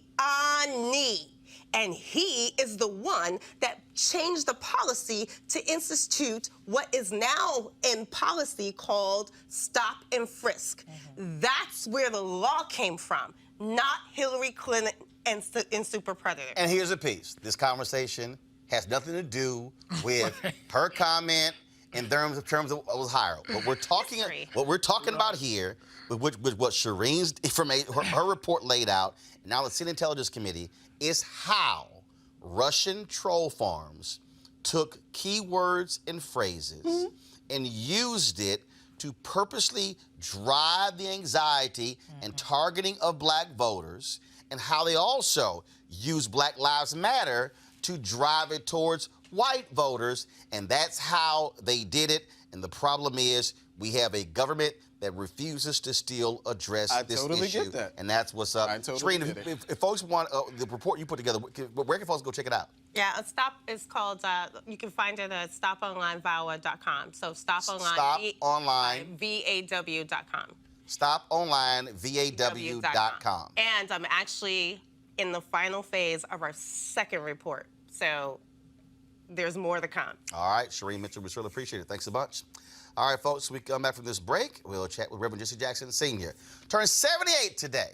And he is the one that changed the policy to institute what is now in policy called stop and frisk. That's where the law came from, not Hillary Clinton and super predator. And here's a piece. This conversation has nothing to do with her comment in terms of what was higher. What we're talking about here, with what Shireen's information, her report laid out, and now the Senate Intelligence Committee, is how Russian troll farms took keywords and phrases and used it to purposely drive the anxiety and targeting of black voters, and how they also use Black Lives Matter to drive it towards white voters, and that's how they did it. And the problem is we have a government that refuses to still address this issue. I totally get that. And that's what's up. I totally get it. If folks want the report you put together, where can folks go check it out? Yeah, Stop is called, you can find it at stoponlinevawa.com. So stoponline.vaw.com. Stoponlinevaw.com. And I'm actually in the final phase of our second report. So there's more to come. All right, Shireen Mitchell, we really appreciate it. Thanks a bunch. All right, folks, we come back from this break. We'll chat with Rev Jesse Jackson Sr. Turns 78 today.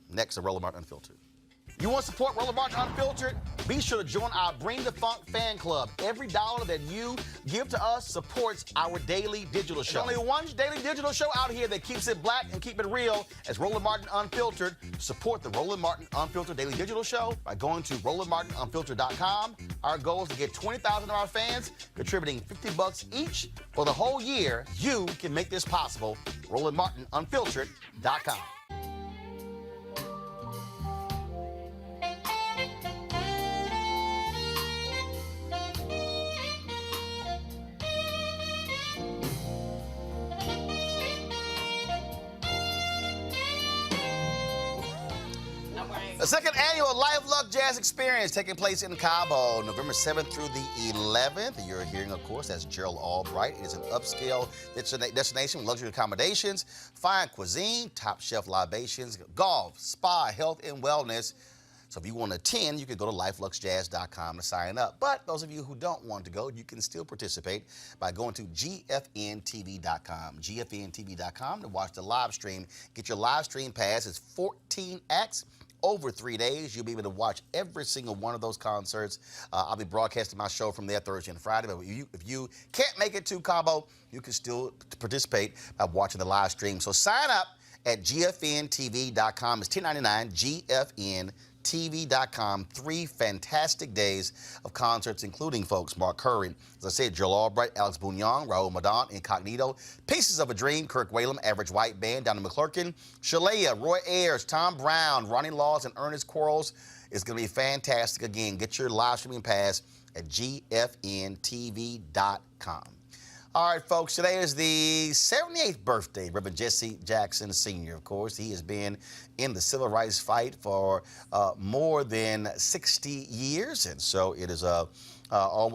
Next, a Roland Martin Unfiltered. You want to support Roland Martin Unfiltered? Be sure to join our Bring the Funk fan club. Every dollar that you give to us supports our daily digital show. There's only one daily digital show out here that keeps it black and keep it real as Roland Martin Unfiltered. Support the Roland Martin Unfiltered daily digital show by going to RolandMartinUnfiltered.com. Our goal is to get 20,000 of our fans contributing $50 each for the whole year. You can make this possible. RolandMartinUnfiltered.com. The second annual Luxe Jazz experience taking place in Cabo, November 7th through the 11th. You're hearing, of course, that's Gerald Albright. It is an upscale destination with luxury accommodations, fine cuisine, top shelf libations, golf, spa, health, and wellness. So if you want to attend, you can go to lifeluxejazz.com to sign up. But those of you who don't want to go, you can still participate by going to gfntv.com. gfntv.com to watch the live stream. Get your live stream pass. It's 14 acts. Over 3 days, you'll be able to watch every single one of those concerts. I'll be broadcasting my show from there Thursday and Friday. But if you can't make it to Cabo, you can still participate by watching the live stream. So sign up at gfntv.com. It's $10.99, gfntv.com. 3 fantastic days of concerts, including, folks, Mark Curry, as I said, Joel Albright, Alex Bouillon, Raul Madon, Incognito, Pieces of a Dream, Kirk Whalum, Average White Band, Donna McClurkin, Shalea, Roy Ayers, Tom Brown, Ronnie Laws, and Ernest Quarles. It's going to be fantastic. Again, get your live streaming pass at gfntv.com. All right, folks, today is the 78th birthday of Rev Jesse Jackson Sr., of course. He has been in the civil rights fight for more than 60 years, and so it is all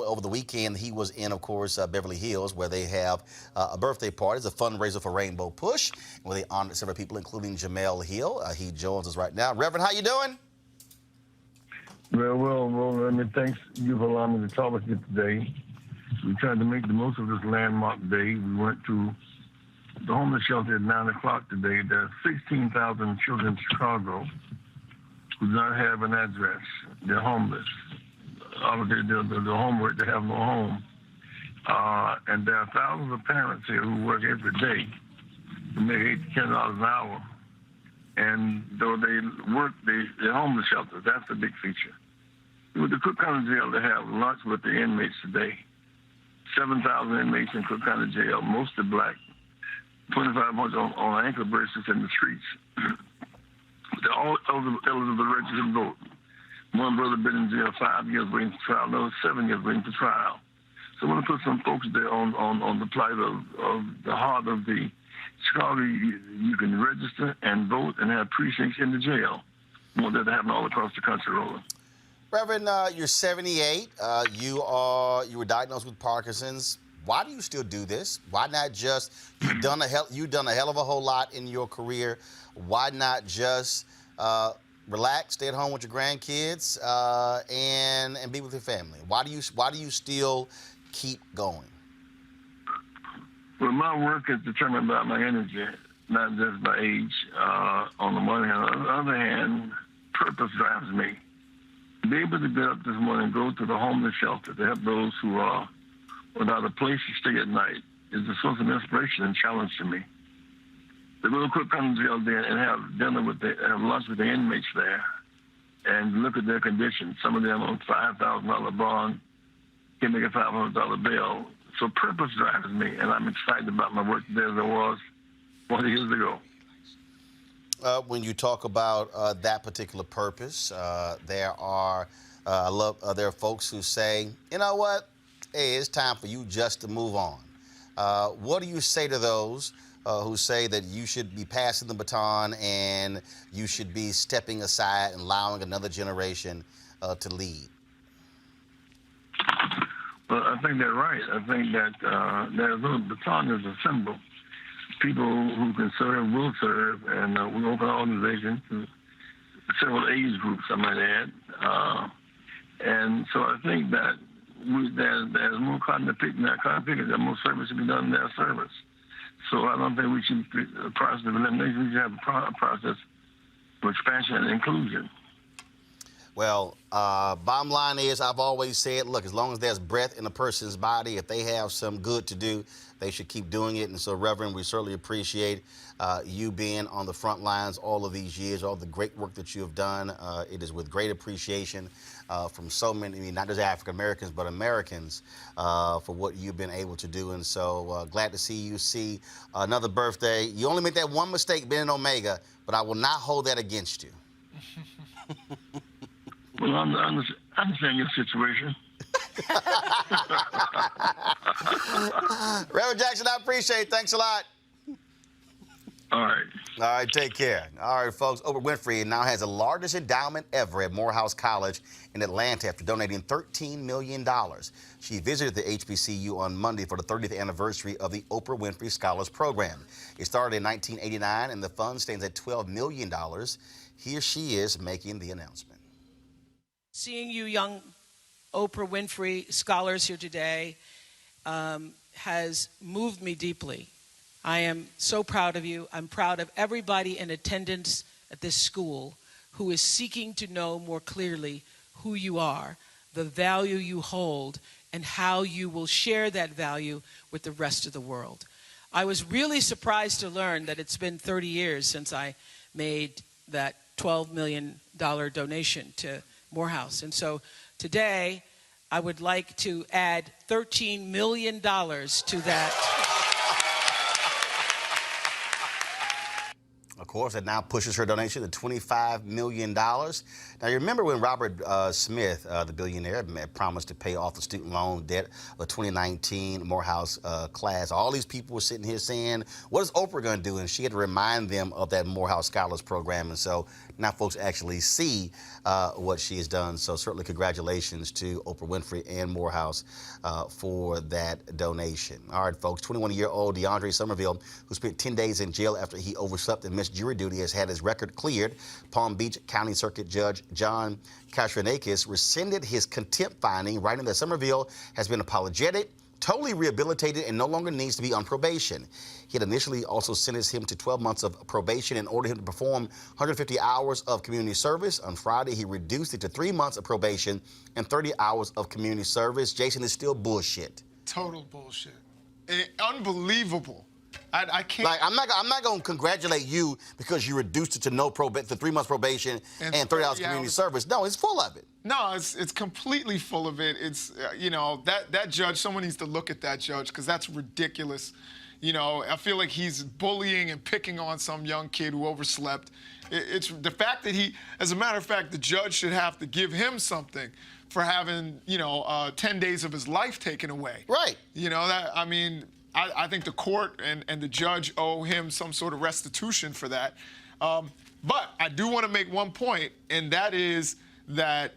over the weekend. He was in, of course, Beverly Hills, where they have a birthday party. It's a fundraiser for Rainbow Push, where they honored several people, including Jamel Hill. He joins us right now. Reverend, how you doing? Well, Roland, thanks you for allowing me to talk with you today. We tried to make the most of this landmark day. We went to the homeless shelter at 9 o'clock today. There are 16,000 children in Chicago who do not have an address. They're homeless. The homework, they have no home. And there are thousands of parents here who work every day to make $8 to $10 an hour. And though they work, they're homeless shelters. That's the big feature. With the Cook County Jail, they have lunch with the inmates today. 7,000 inmates in Cook County Jail, mostly black. 2,500 on ankle bracelets in the streets. They're all eligible to register and vote. One brother been in jail 5 years waiting for trial, another 7 years waiting for trial. So I want to put some folks there on the plight of the heart of the Chicago. You can register and vote and have precincts in the jail. want that to happen all across the country, Roland. Reverend, you're 78. You were diagnosed with Parkinson's. Why do you still do this? Why not just you've done a hell of a whole lot in your career? Why not just relax, stay at home with your grandkids, and be with your family? Why do you still keep going? Well, my work is determined by my energy, not just by age. On the one hand, on the other hand, purpose drives me. Be able to get up this morning and go to the homeless shelter to help those who are without a place to stay at night is a source of inspiration and challenge to me. The little quick come to jail there and have have lunch with the inmates there and look at their conditions. Some of them on $5,000 bond can make a $500 bail. So purpose drives me, and I'm excited about my work there as I was 40 years ago. When you talk about that particular purpose, there are folks who say, you know what, hey, it's time for you just to move on. What do you say to those who say that you should be passing the baton and you should be stepping aside and allowing another generation to lead? Well, I think they're right. I think that the baton is a symbol. People who can serve will serve, and we open our organization to several age groups, I might add. And so I think that there's more cotton to pick than that cotton pickers. There's more service to be done in their service. So I don't think we should a process of elimination. We should have a process for expansion and inclusion. Well, bottom line is, I've always said, look, as long as there's breath in a person's body, if they have some good to do, they should keep doing it. And so, Reverend, we certainly appreciate you being on the front lines all of these years, all the great work that you have done. It is with great appreciation from so many, not just African Americans, but Americans, for what you've been able to do. And so glad to see you see another birthday. You only made that one mistake being an Omega, but I will not hold that against you. Well, I understand your situation. Rev Jackson, I appreciate it. Thanks a lot. All right. All right, take care. All right, folks, Oprah Winfrey now has the largest endowment ever at Morehouse College in Atlanta after donating $13 million. She visited the HBCU on Monday for the 30th anniversary of the Oprah Winfrey Scholars Program. It started in 1989, and the fund stands at $12 million. Here she is making the announcement. Seeing you young Oprah Winfrey scholars here today has moved me deeply. I am so proud of you. I'm proud of everybody in attendance at this school who is seeking to know more clearly who you are, the value you hold, and how you will share that value with the rest of the world. I was really surprised to learn that it's been 30 years since I made that $12 million donation to Morehouse. And so today, I would like to add $13 million to that. Of course, that now pushes her donation to $25 million. Now, you remember when Robert Smith, the billionaire, promised to pay off the student loan debt of the 2019 Morehouse class. All these people were sitting here saying, what is Oprah going to do? And she had to remind them of that Morehouse Scholars Program. And so now folks actually see what she has done. So certainly congratulations to Oprah Winfrey and Morehouse for that donation. All right, folks, 21-year-old DeAndre Somerville, who spent 10 days in jail after he overslept and missed jury duty, has had his record cleared. Palm Beach County Circuit Judge John Kashranakis rescinded his contempt finding, writing that Somerville has been apologetic, totally rehabilitated, and no longer needs to be on probation. He had initially also sentenced him to 12 months of probation and ordered him to perform 150 hours of community service. On Friday, he reduced it to 3 months of probation and 30 hours of community service. Jason, is still bullshit. Total bullshit. Unbelievable. I can't. Like, I'm not going to congratulate you because you reduced it to to 3 months probation and 30 hours community service. No, it's full of it. No, it's completely full of it. It's, that judge, someone needs to look at that judge because that's ridiculous. I feel like he's bullying and picking on some young kid who overslept. It's the fact that as a matter of fact, the judge should have to give him something for having, 10 days of his life taken away. Right. I think the court and the judge owe him some sort of restitution for that. But I do want to make one point, and that is that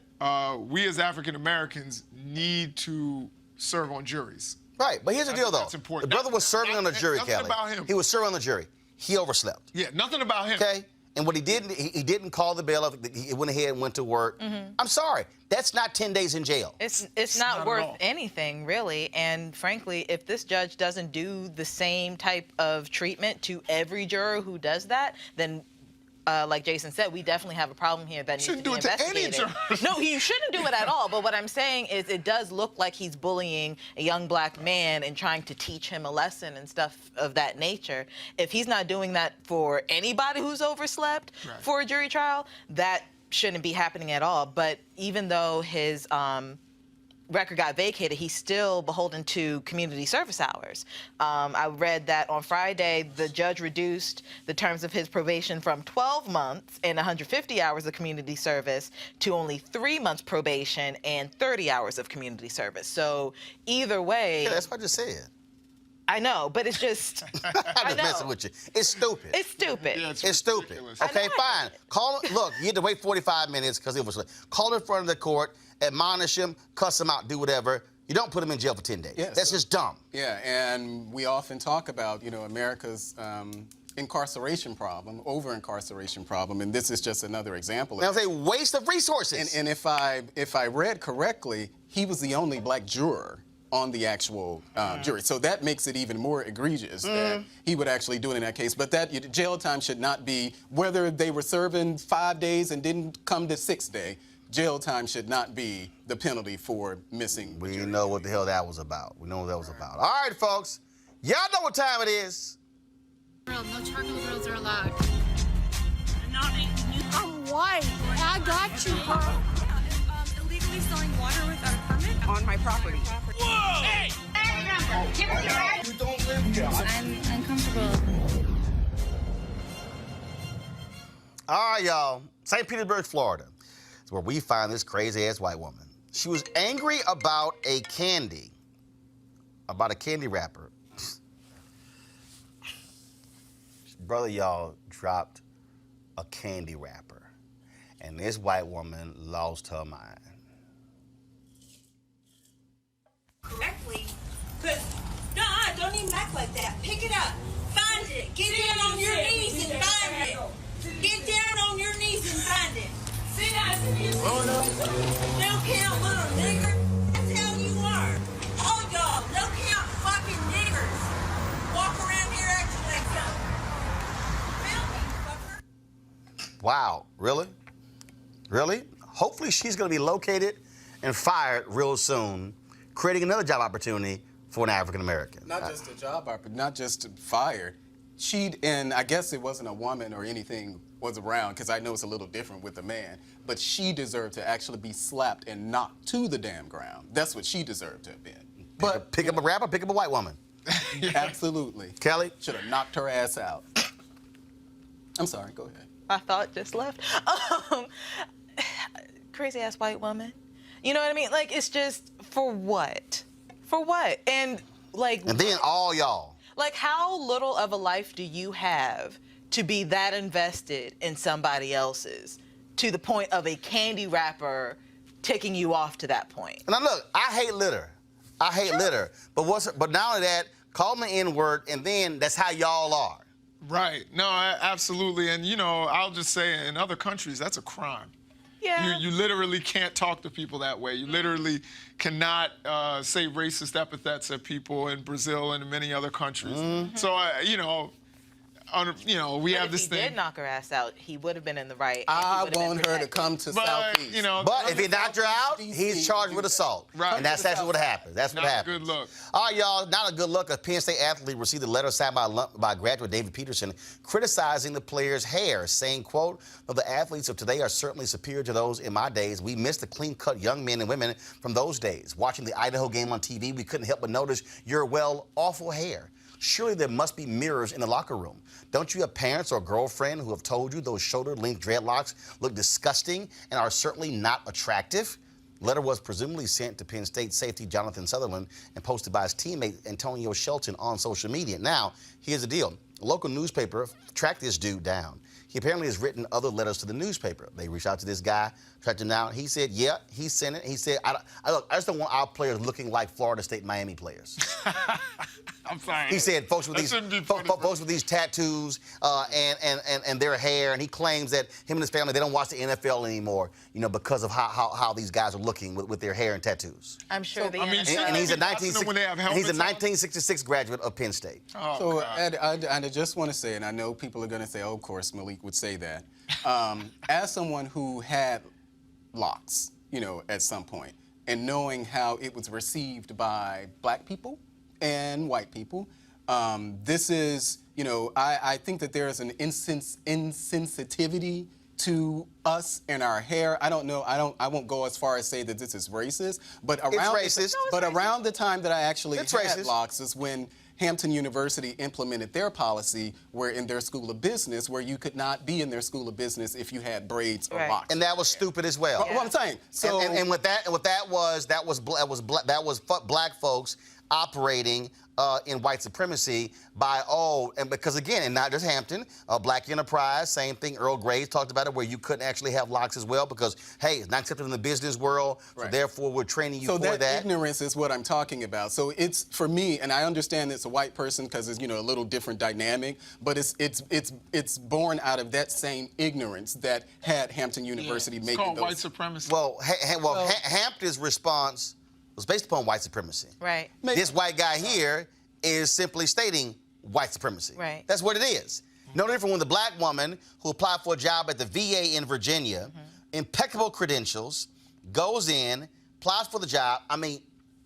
we as African Americans need to serve on juries. Right, but here's the deal, though. That's important. The brother was serving on the jury, nothing Kelly. about him. He was serving on the jury. He overslept. Yeah, nothing about him. Okay? And what he didn't, he didn't call the bailiff. He went ahead and went to work. I'm sorry. That's not 10 days in jail. It's not not worth at all. anything, really. And frankly, if this judge doesn't do the same type of treatment to every juror who does that, then like Jason said, we definitely have a problem here that needs to Shouldn't be do it to any investigated. juror. No, you shouldn't do it at all. But what I'm saying is it does look like he's bullying a young black man and trying to teach him a lesson and stuff of that nature. If he's not doing that for anybody who's overslept for a jury trial, that shouldn't be happening at all. But even though his record got vacated, he's still beholden to community service hours. I read that on Friday, the judge reduced the terms of his probation from 12 months and 150 hours of community service to only 3 months probation and 30 hours of community service. So either way... Yeah, that's what I just said. I know, but it's just... I'm just messing with you. It's stupid. It's stupid. Yeah, It's stupid. ridiculous. Okay, fine. Call it. Look, you had to wait 45 minutes because it was late. Call it in front of the court, admonish him, cuss him out, do whatever. You don't put him in jail for 10 days. Yeah, That's just dumb. Yeah, and we often talk about, America's incarceration problem, over-incarceration problem, and this is just another example. Now, it's a waste of resources. And if I read correctly, he was the only black juror on the actual jury. So that makes it even more egregious that he would actually do it in that case. But that jail time should not be, whether they were serving 5 days and didn't come to 6th day, jail time should not be the penalty for missing. We know what the hell that was about. We know what that was about. All right, folks. Y'all know what time it is. No charcoal grills are allowed. I'm white. I got you, bro. Illegally selling water without a permit On my property. Whoa! Hey! You don't live here. I'm uncomfortable. All right, y'all. St. Petersburg, Florida is where we find this crazy-ass white woman. She was angry about a candy wrapper. Brother, y'all dropped a candy wrapper, and this white woman lost her mind. Correctly, because don't even act like that. Pick it up, find it, get down on your knees and find it. Get down on your knees and find it. See that? No count, little nigger. That's how you are. All y'all, no count, fucking niggers. Walk around here acting like something. Feel me, fucker? Wow, really? Really? Hopefully she's going to be located and fired real soon, creating another job opportunity for an African American. Not just a job opportunity, not just fired. And I guess it wasn't a woman or anything was around, because I know it's a little different with a man, but she deserved to actually be slapped and knocked to the damn ground. That's what she deserved to have been. But pick up a rapper, pick up a white woman. Absolutely. Kelly? Should have knocked her ass out. I'm sorry, go ahead. My thought just left. Crazy ass white woman. You know what I mean? Like, it's just, for what? For what? And then all y'all. Like, how little of a life do you have to be that invested in somebody else's to the point of a candy wrapper ticking you off to that point? Now look, I hate litter. I hate litter. But not only that, call me N-word, and then that's how y'all are. Right. No, absolutely. And, I'll just say in other countries, that's a crime. Yeah. You literally can't talk to people that way. You literally cannot say racist epithets at people in Brazil and in many other countries. So, we have this thing. If he did knock her ass out, he would have been in the right. I want her to come to Southeast. But if he knocked her out, he's charged with assault. Right. And that's actually what happened. That's what happened. Not a good look. All right, y'all, not a good look. A Penn State athlete received a letter signed by graduate David Peterson criticizing the player's hair, saying, quote, "The athletes of today are certainly superior to those in my days. We miss the clean-cut young men and women from those days. Watching the Idaho game on TV, we couldn't help but notice your, awful hair. Surely there must be mirrors in the locker room. Don't you have parents or a girlfriend who have told you those shoulder-length dreadlocks look disgusting and are certainly not attractive?" The letter was presumably sent to Penn State safety Jonathan Sutherland and posted by his teammate Antonio Shelton on social media. Now, here's the deal. A local newspaper tracked this dude down. he apparently has written other letters to the newspaper. They reached out to this guy, tracked him down. He said, yeah, he sent it. He said, I just don't want our players looking like Florida State Miami players. I'm fine. He said folks with these tattoos and their hair, and he claims that him and his family, they don't watch the NFL anymore, because of how these guys are looking with their hair and tattoos. I'm sure I mean, And he's a 1966 graduate of Penn State. So I just want to say, and I know people are going to say, oh, of course, Malik would say that. As someone who had locks, at some point, and knowing how it was received by black people and white people, this is, I think that there is an insensitivity to us and our hair. I don't know. I won't go as far as say that this is racist, but around the time that I actually had locks is when Hampton University implemented their policy where in their school of business, where you could not be in their school of business if you had braids or locks. And that was stupid as well. What I'm saying. So and what that was black folks operating in white supremacy because again, and not just Hampton, Black Enterprise, same thing. Earl Gray's talked about it, where you couldn't actually have locks as well because, hey, it's not accepted in the business world, so therefore we're training you for that. So that ignorance is what I'm talking about. So it's, for me, and I understand it's a white person because it's, a little different dynamic, but it's born out of that same ignorance that had Hampton University making called those. white supremacy. Hampton's response was based upon white supremacy. Right. This white guy here is simply stating white supremacy. Right. That's what it is. No different when the black woman who applied for a job at the VA in Virginia, impeccable credentials, goes in, applies for the job. I mean,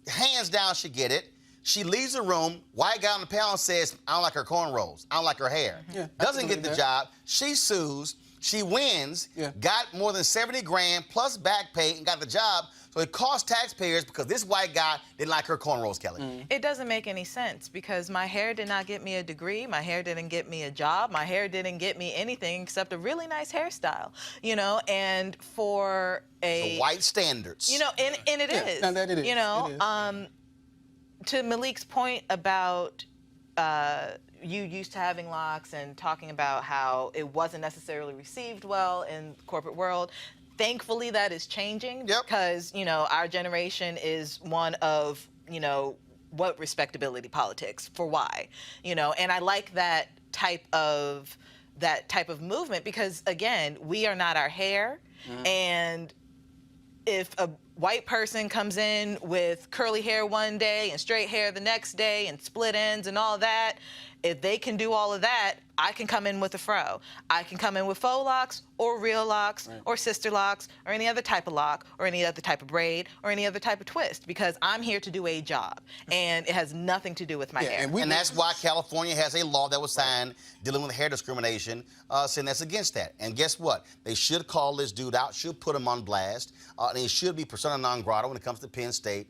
hands down, she get it. She leaves the room. White guy on the panel says, I don't like her cornrows. I don't like her hair. Doesn't get the job. She sues. She wins. Got more than 70 grand plus back pay and got the job. So it cost taxpayers because this white guy didn't like her cornrows, Kelly. It doesn't make any sense because my hair did not get me a degree. My hair didn't get me a job. My hair didn't get me anything except a really nice hairstyle, and for the white standards. And it is. No, that it is. To Malik's point about you used to having locks and talking about how it wasn't necessarily received well in the corporate world. Thankfully, that is changing because, our generation is one of, what respectability politics for why, and I like that type of movement because, again, we are not our hair. And if a white person comes in with curly hair one day and straight hair the next day and split ends and all that, if they can do all of that, I can come in with a fro. I can come in with faux locks or real locks or sister locks or any other type of lock or any other type of braid or any other type of twist because I'm here to do a job and it has nothing to do with my hair. And that's why California has a law that was signed dealing with hair discrimination, saying that's against that. And guess what? They should call this dude out, should put him on blast, and he should be persona non grata when it comes to Penn State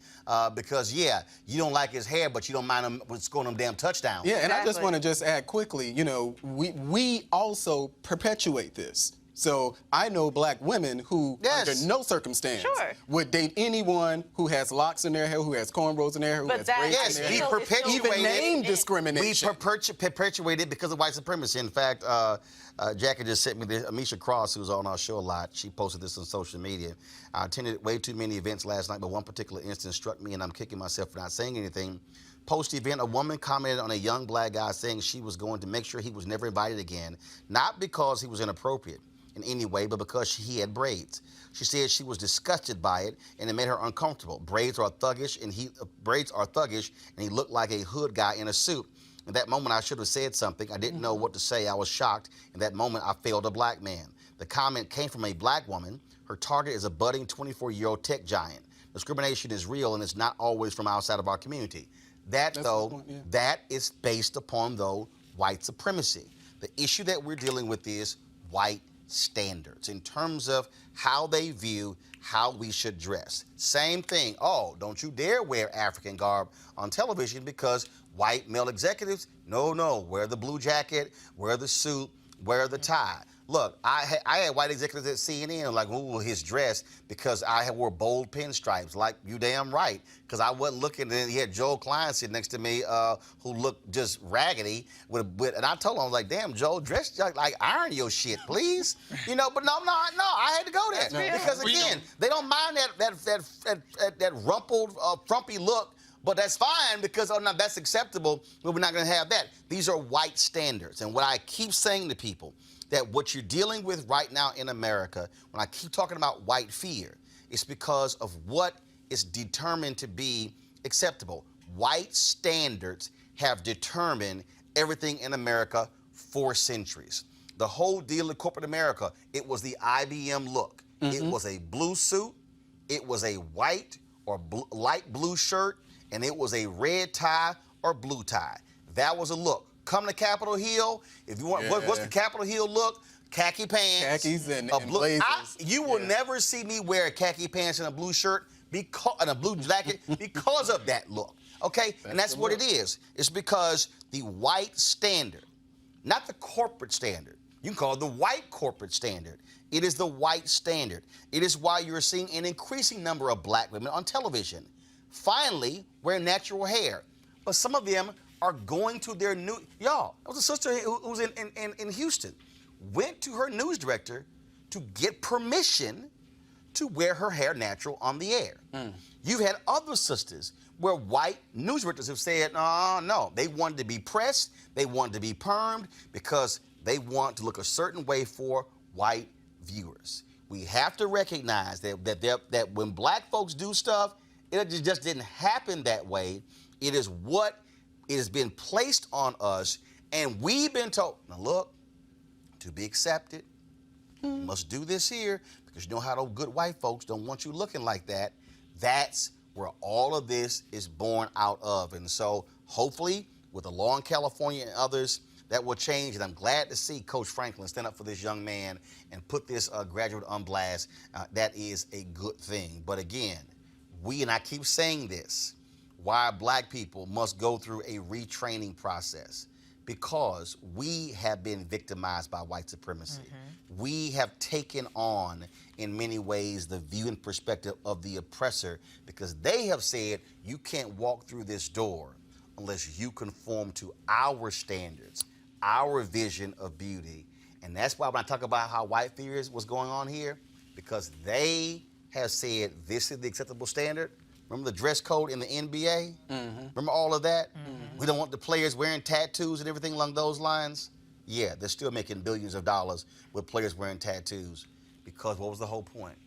because, you don't like his hair, but you don't mind him scoring them damn touchdowns. Yeah, and I just want to just add quickly, we also perpetuate this. So I know black women who, under no circumstance, would date anyone who has locks in their hair, who has cornrows in their hair, who has braids in their hair. We perpetuate even name discrimination. We perpetuate it because of white supremacy. In fact, Jackie just sent me this. Amisha Cross, who's on our show a lot, she posted this on social media. I attended way too many events last night, but one particular instance struck me, and I'm kicking myself for not saying anything. Post-event, a woman commented on a young black guy saying she was going to make sure he was never invited again, not because he was inappropriate in any way, but because he had braids. She said she was disgusted by it, and it made her uncomfortable. Braids are thuggish, and he looked like a hood guy in a suit. In that moment, I should have said something. I didn't know what to say. I was shocked. In that moment, I failed a black man. The comment came from a black woman. Her target is a budding 24-year-old tech giant. Discrimination is real, and it's not always from outside of our community. That is based upon, white supremacy. The issue that we're dealing with is white standards in terms of how they view how we should dress. Same thing. Oh, don't you dare wear African garb on television because white male executives, no, wear the blue jacket, wear the suit, wear the tie. Look, I had white executives at CNN like, ooh, his dress, because I wore bold pinstripes. Like, you damn right, because I wasn't looking. And he had Joel Klein sitting next to me, who looked just raggedy. And I told him, I was like, damn, Joel, dress like iron your shit, please. You know, but no, I had to go there because again, they don't mind that rumpled, frumpy look. But that's fine because, oh, no, that's acceptable, but we're not going to have that. These are white standards. And what I keep saying to people, that what you're dealing with right now in America, when I keep talking about white fear, it's because of what is determined to be acceptable. White standards have determined everything in America for centuries. The whole deal in corporate America, it was the IBM look. It was a blue suit, it was a white or light blue shirt, and it was a red tie or blue tie. That was a look. Come to Capitol Hill, if you want, what's the Capitol Hill look? Khaki pants. Khakis and blue, blazers. You will never see me wear khaki pants and a blue shirt and a blue jacket because of that look, okay? And that's what it is. It's because the white standard, not the corporate standard. You can call it the white corporate standard. It is the white standard. It is why you're seeing an increasing number of black women on television finally wear natural hair. But some of them are going to their new, y'all, there was a sister who was in Houston, went to her news director to get permission to wear her hair natural on the air. You've had other sisters where white news directors have said, no, they wanted to be pressed, they wanted to be permed because they want to look a certain way for white viewers. We have to recognize that when black folks do stuff, it just didn't happen that way. It is what it has been placed on us, and we've been told, now look, to be accepted, you must do this here, because you know how those good white folks don't want you looking like that. That's where all of this is born out of. And so hopefully, with the law in California and others, that will change. And I'm glad to see Coach Franklin stand up for this young man and put this graduate on blast. That is a good thing. But again, and I keep saying this, why black people must go through a retraining process, because we have been victimized by white supremacy. We have taken on, in many ways, the view and perspective of the oppressor, because they have said, you can't walk through this door unless you conform to our standards, our vision of beauty. And that's why when I talk about how white fear is what's going on here, because they have said this is the acceptable standard. Remember the dress code in the NBA? Remember all of that? We don't want the players wearing tattoos and everything along those lines. Yeah, they're still making billions of dollars with players wearing tattoos. Because what was the whole point?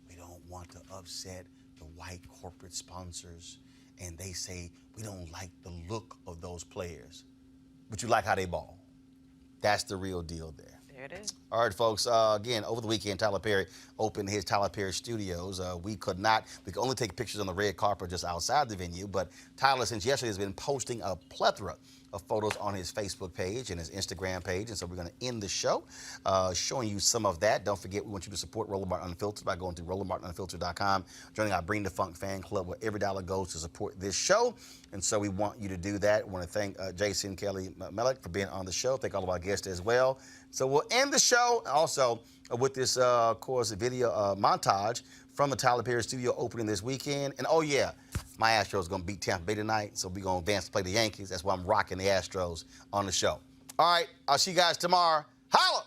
We don't want to upset the white corporate sponsors. And they say, we don't like the look of those players. But you like how they ball. That's the real deal there. There it is. All right, folks. Again, over the weekend, Tyler Perry opened his Tyler Perry Studios. We could only take pictures on the red carpet just outside the venue, but Tyler, since yesterday, has been posting a plethora of photos on his Facebook page and his Instagram page, and so we're going to end the show showing you some of that. Don't forget, we want you to support Roland Martin Unfiltered by going to RolandMartinUnfiltered.com, joining our Bring the Funk fan club, where every dollar goes to support this show, and so we want you to do that. We want to thank Jason Kelly Mellick for being on the show. Thank all of our guests as well. So we'll end the show also with this, of course, video montage from the Tyler Perry Studio opening this weekend. And oh yeah, my Astros going to beat Tampa Bay tonight, so we're going to advance to play the Yankees. That's why I'm rocking the Astros on the show. All right, I'll see you guys tomorrow. Holla!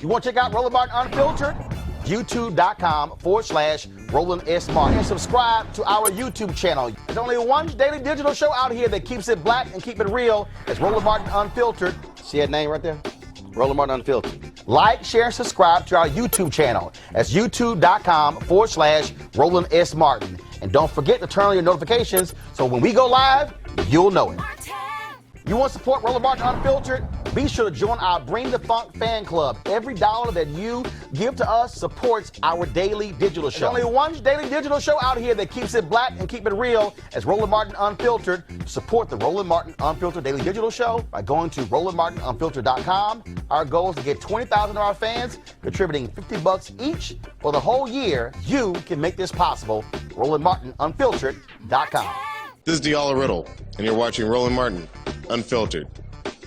You want to check out Roland Martin Unfiltered? YouTube.com/Roland S. Martin. And subscribe to our YouTube channel. There's only one daily digital show out here that keeps it black and keep it real. It's Roland Martin Unfiltered. See that name right there? Roland Martin Unfiltered. Like, share, and subscribe to our YouTube channel. That's YouTube.com/Roland S. Martin. And don't forget to turn on your notifications so when we go live, you'll know it. You want to support Roland Martin Unfiltered? Be sure to join our Bring the Funk fan club. Every dollar that you give to us supports our daily digital show. There's only one daily digital show out here that keeps it black and keep it real. It's Roland Martin Unfiltered. Support the Roland Martin Unfiltered daily digital show by going to RolandMartinUnfiltered.com. Our goal is to get 20,000 of our fans contributing $50 each for the whole year. You can make this possible. RolandMartinUnfiltered.com. This is Diala Riddle, and you're watching Roland Martin Unfiltered.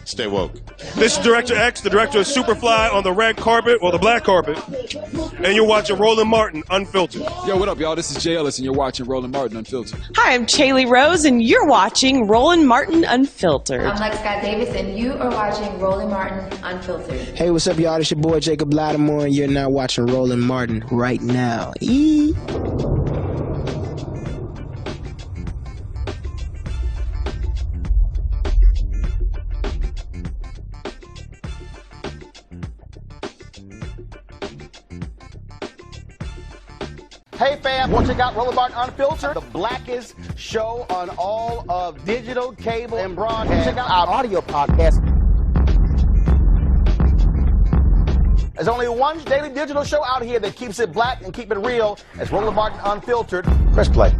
Stay woke. This is Director X, the director of Superfly on the red carpet or the black carpet, and you're watching Roland Martin Unfiltered. Yo, what up, y'all? This is Jay Ellis, and you're watching Roland Martin Unfiltered. Hi, I'm Chaley Rose, and you're watching Roland Martin Unfiltered. I'm Lex Scott Davis, and you are watching Roland Martin Unfiltered. Hey, what's up, y'all? It's your boy Jacob Lattimore, and you're now watching Roland Martin right now. Hey fam, want to check out Roland Martin Unfiltered? The blackest show on all of digital, cable, and broadcast. Check out our audio podcast. There's only one daily digital show out here that keeps it black and keep it real. It's Roland Martin Unfiltered. Press play.